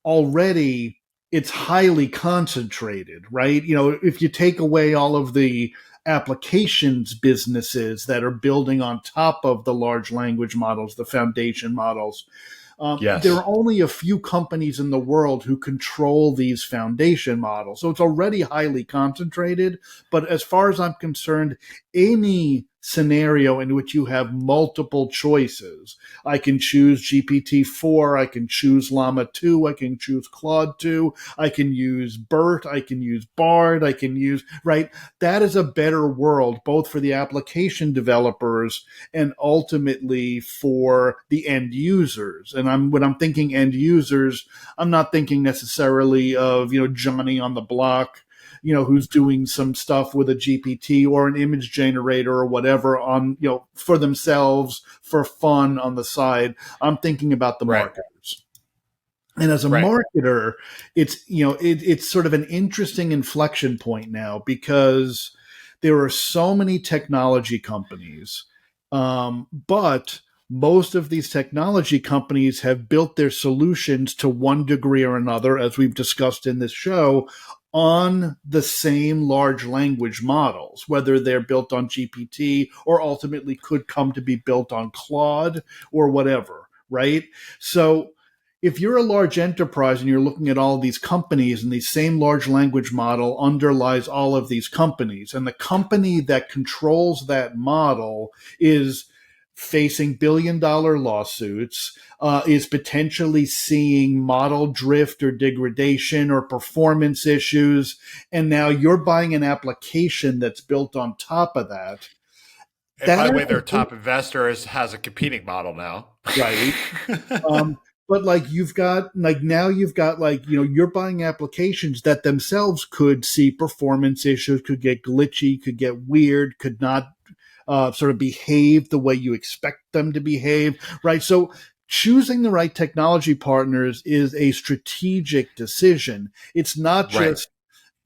[SPEAKER 2] already it's highly concentrated, right? If you take away all of the applications businesses that are building on top of the large language models, the foundation models,
[SPEAKER 3] Yes.
[SPEAKER 2] There are only a few companies in the world who control these foundation models. So it's already highly concentrated. But as far as I'm concerned, any scenario in which you have multiple choices, I can choose GPT-4, I can choose LLaMa 2, I can choose Claude 2, I can use BERT, I can use Bard, I can use, right? That is a better world, both for the application developers and ultimately for the end users. And when I'm thinking end users, I'm not thinking necessarily of, Johnny on the block, who's doing some stuff with a GPT or an image generator or whatever on, for themselves, for fun on the side. I'm thinking about the marketers. And as a
[SPEAKER 3] Right.
[SPEAKER 2] marketer, it's sort of an interesting inflection point now because there are so many technology companies, but most of these technology companies have built their solutions to one degree or another, as we've discussed in this show, on the same large language models, whether they're built on GPT or ultimately could come to be built on Claude or whatever, right? So if you're a large enterprise and you're looking at all of these companies and the same large language model underlies all of these companies, and the company that controls that model is facing billion-dollar lawsuits, is potentially seeing model drift or degradation or performance issues, and now you're buying an application that's built on top of that.
[SPEAKER 3] And by
[SPEAKER 2] That
[SPEAKER 3] the way, their
[SPEAKER 2] application,
[SPEAKER 3] top investor has a competing model now.
[SPEAKER 2] right? But like you've got like, you're buying applications that themselves could see performance issues, could get glitchy, could get weird, could not sort of behave the way you expect them to behave, right? So choosing the right technology partners is a strategic decision. It's not
[SPEAKER 3] Right.
[SPEAKER 2] just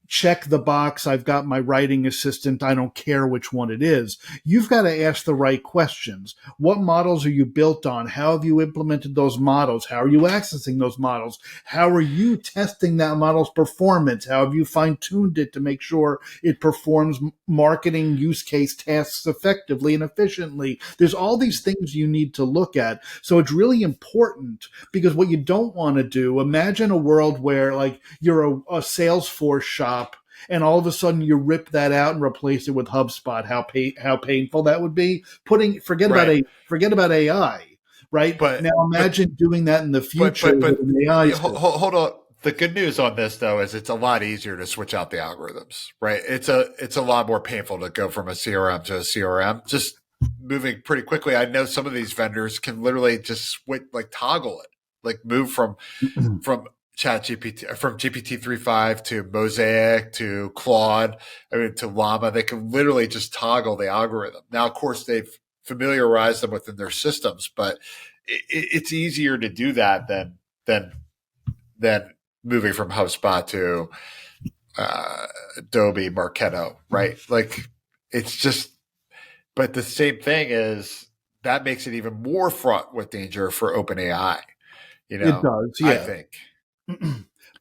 [SPEAKER 2] check the box. I've got my writing assistant. I don't care which one it is. You've got to ask the right questions. What models are you built on? How have you implemented those models? How are you accessing those models? How are you testing that model's performance? How have you fine tuned it to make sure it performs marketing use case tasks effectively and efficiently? There's all these things you need to look at. So it's really important because what you don't want to do, imagine a world where like you're a Salesforce shop and all of a sudden you rip that out and replace it with HubSpot. How painful that would be. Forget
[SPEAKER 3] Right.
[SPEAKER 2] about AI. Right
[SPEAKER 3] But
[SPEAKER 2] now,
[SPEAKER 3] but
[SPEAKER 2] imagine doing that in the
[SPEAKER 3] but
[SPEAKER 2] future
[SPEAKER 3] but
[SPEAKER 2] with
[SPEAKER 3] but
[SPEAKER 2] an AI system.
[SPEAKER 3] hold on. The good news on this though is it's a lot easier to switch out the algorithms, right? It's a lot more painful to go from a CRM to a CRM. Just moving pretty quickly. I know some of these vendors can literally just switch, like toggle it, like move from ChatGPT, from GPT-3.5 to Mosaic to Claude, I mean to LLaMa. They can literally just toggle the algorithm. Now, of course, they've familiarized them within their systems, but it's easier to do that than than moving from HubSpot to Adobe Marketo, right? Like it's just, but the same thing is that makes it even more fraught with danger for OpenAI.
[SPEAKER 2] It does,
[SPEAKER 3] I
[SPEAKER 2] yeah.
[SPEAKER 3] think.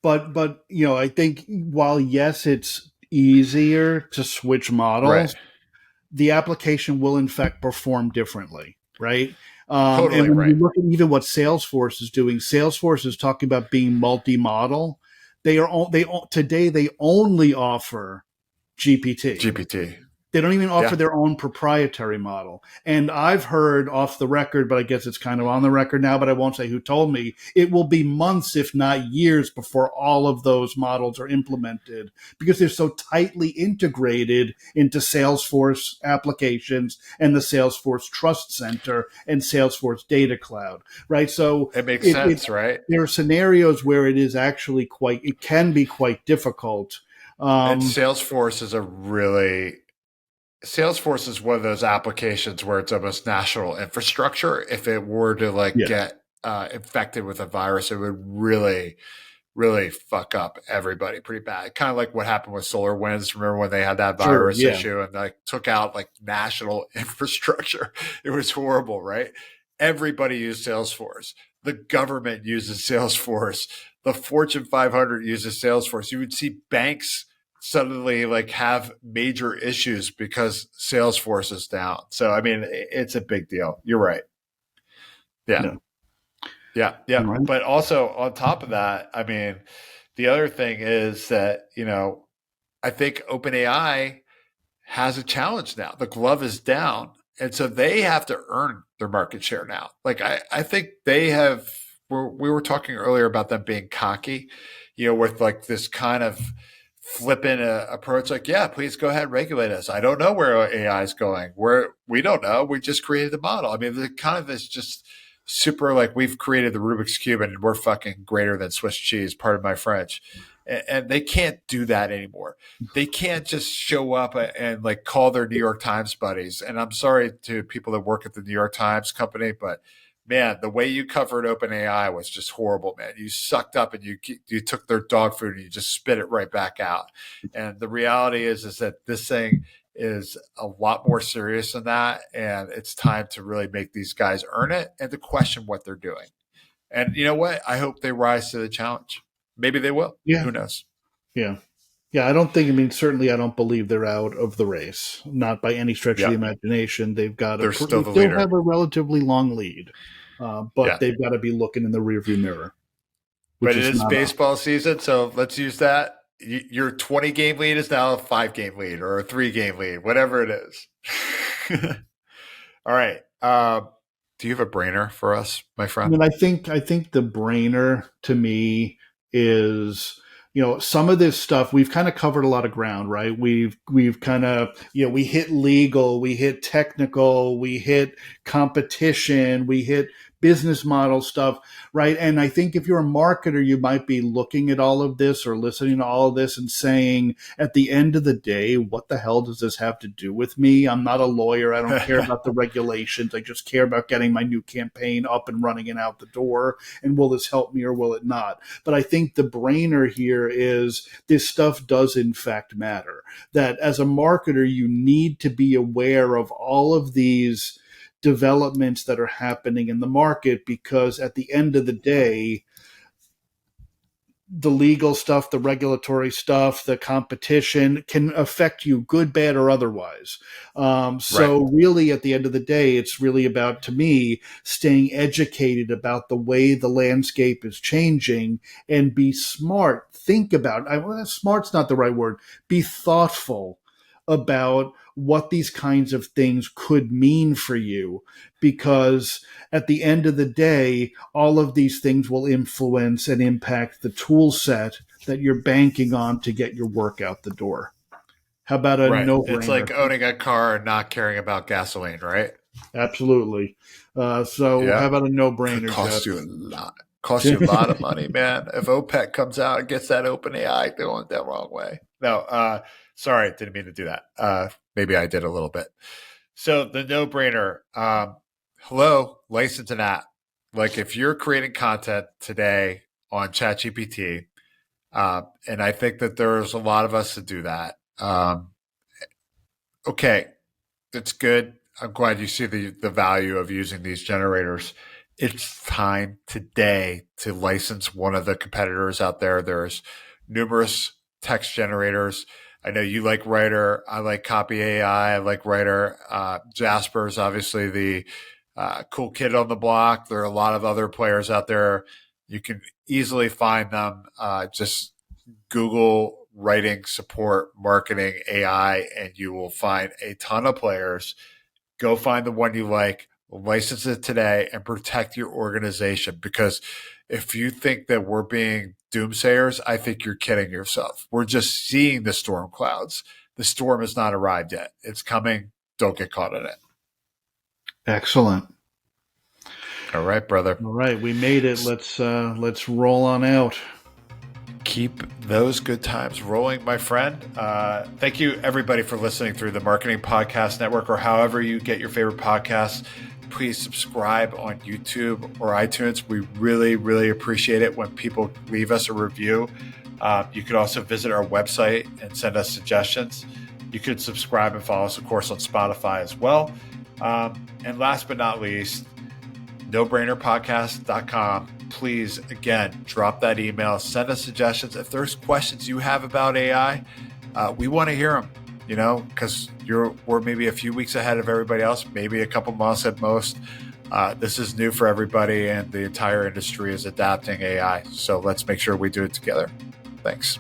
[SPEAKER 2] But I think while yes, it's easier to switch
[SPEAKER 3] Right.
[SPEAKER 2] models, the application will in fact perform differently, right? And
[SPEAKER 3] Totally
[SPEAKER 2] when you
[SPEAKER 3] right.
[SPEAKER 2] look at even what Salesforce is doing, Salesforce is talking about being multi-model. Today they only offer GPT.
[SPEAKER 3] GPT.
[SPEAKER 2] They don't even offer
[SPEAKER 3] Yeah.
[SPEAKER 2] their own proprietary model. And I've heard off the record, but I guess it's kind of on the record now, but I won't say who told me, it will be months, if not years, before all of those models are implemented because they're so tightly integrated into Salesforce applications and the Salesforce Trust Center and Salesforce Data Cloud, right? So
[SPEAKER 3] It makes sense, right?
[SPEAKER 2] there are scenarios where it can be quite difficult.
[SPEAKER 3] And
[SPEAKER 2] Um,
[SPEAKER 3] Salesforce is one of those applications where it's almost national infrastructure. If it were to like
[SPEAKER 2] yeah,
[SPEAKER 3] get infected with a virus, it would really, really fuck up everybody pretty bad. Kind of like what happened with SolarWinds. Remember when they had that
[SPEAKER 2] sure,
[SPEAKER 3] virus
[SPEAKER 2] yeah.
[SPEAKER 3] issue and like took out like national infrastructure? It was horrible, right? Everybody used Salesforce. The government uses Salesforce. The Fortune 500 uses Salesforce. You would see banks suddenly like have major issues because Salesforce is down. So I mean, it's a big deal. You're right. Yeah.
[SPEAKER 2] Yeah.
[SPEAKER 3] Yeah. Yeah.
[SPEAKER 2] Right.
[SPEAKER 3] But also on top of that, I mean, the other thing is that, I think OpenAI has a challenge now. The glove is down. And so they have to earn their market share now. Like I think they have, we were talking earlier about them being cocky, with like this kind of flippant approach. Like, yeah, please go ahead and regulate us. I don't know where AI is going. We don't know. We just created the model. I mean, the kind of this just super like we've created the Rubik's Cube and we're fucking greater than Swiss cheese, pardon my French. And they can't do that anymore. They can't just show up and like call their New York Times buddies. And I'm sorry to people that work at the New York Times company, but man, the way you covered OpenAI was just horrible, man. You sucked up and you took their dog food and you just spit it right back out. And the reality is that this thing is a lot more serious than that. And it's time to really make these guys earn it and to question what they're doing. And you know what? I hope they rise to the challenge. Maybe they will.
[SPEAKER 2] Yeah.
[SPEAKER 3] Who knows?
[SPEAKER 2] Yeah. Yeah, certainly I don't believe they're out of the race. Not by any stretch of the imagination. They're still the leader. Have a relatively long lead, but they've got to be looking in the rearview mirror.
[SPEAKER 3] But it is baseball season, so let's use that. Your 20-game lead is now a 5-game lead or a 3-game lead, whatever it is. All right. Do you have a brainer for us, my friend?
[SPEAKER 2] I mean, I think the brainer to me is, some of this stuff we've kind of covered a lot of ground, right? We've kind of, we hit legal, we hit technical, we hit competition, we hit business model stuff, right? And I think if you're a marketer, you might be looking at all of this or listening to all of this and saying, at the end of the day, what the hell does this have to do with me? I'm not a lawyer. I don't care about the regulations. I just care about getting my new campaign up and running and out the door. And will this help me or will it not? But I think the brainer here is this stuff does in fact matter. That as a marketer, you need to be aware of all of these developments that are happening in the market, because at the end of the day, the legal stuff, the regulatory stuff, the competition can affect you, good, bad, or otherwise. So really, at the end of the day, it's really about, to me, staying educated about the way the landscape is changing and be smart. Think about, smart's not the right word, be thoughtful about what these kinds of things could mean for you, because at the end of the day, all of these things will influence and impact the tool set that you're banking on to get your work out the door. How about a no-brainer?
[SPEAKER 3] It's like owning a car and not caring about gasoline, right?
[SPEAKER 2] Absolutely. How about a no-brainer?
[SPEAKER 3] Cost you a lot of money, man. If OPEC comes out and gets that OpenAI going the wrong way. No, sorry, didn't mean to do that. Maybe I did a little bit. So the no-brainer, hello, license an app. Like if you're creating content today on ChatGPT, and I think that there's a lot of us that do that. Okay, that's good. I'm glad you see the value of using these generators. It's time today to license one of the competitors out there. There's numerous text generators. I know you like Writer. I like Copy AI. I like Writer. Jasper is obviously the cool kid on the block. There are a lot of other players out there. You can easily find them. Just Google writing support marketing AI, and you will find a ton of players. Go find the one you like, license it today, and protect your organization. Because if you think that we're being doomsayers, I think you're kidding yourself. We're just seeing the storm clouds. The storm has not arrived yet. It's coming. Don't get caught in it.
[SPEAKER 2] Excellent.
[SPEAKER 3] All right, brother.
[SPEAKER 2] All right, we made it. Let's roll on out.
[SPEAKER 3] Keep those good times rolling, my friend. Thank you, everybody, for listening through the Marketing Podcast Network or however you get your favorite podcasts. Please subscribe on YouTube or iTunes. We really, really appreciate it when people leave us a review. You could also visit our website and send us suggestions. You could subscribe and follow us, of course, on Spotify as well. And last but not least, nobrainerpodcast.com. Please, again, drop that email, send us suggestions. If there's questions you have about AI, we want to hear them, because we're maybe a few weeks ahead of everybody else, maybe a couple months at most. This is new for everybody, and the entire industry is adapting AI. So let's make sure we do it together. Thanks.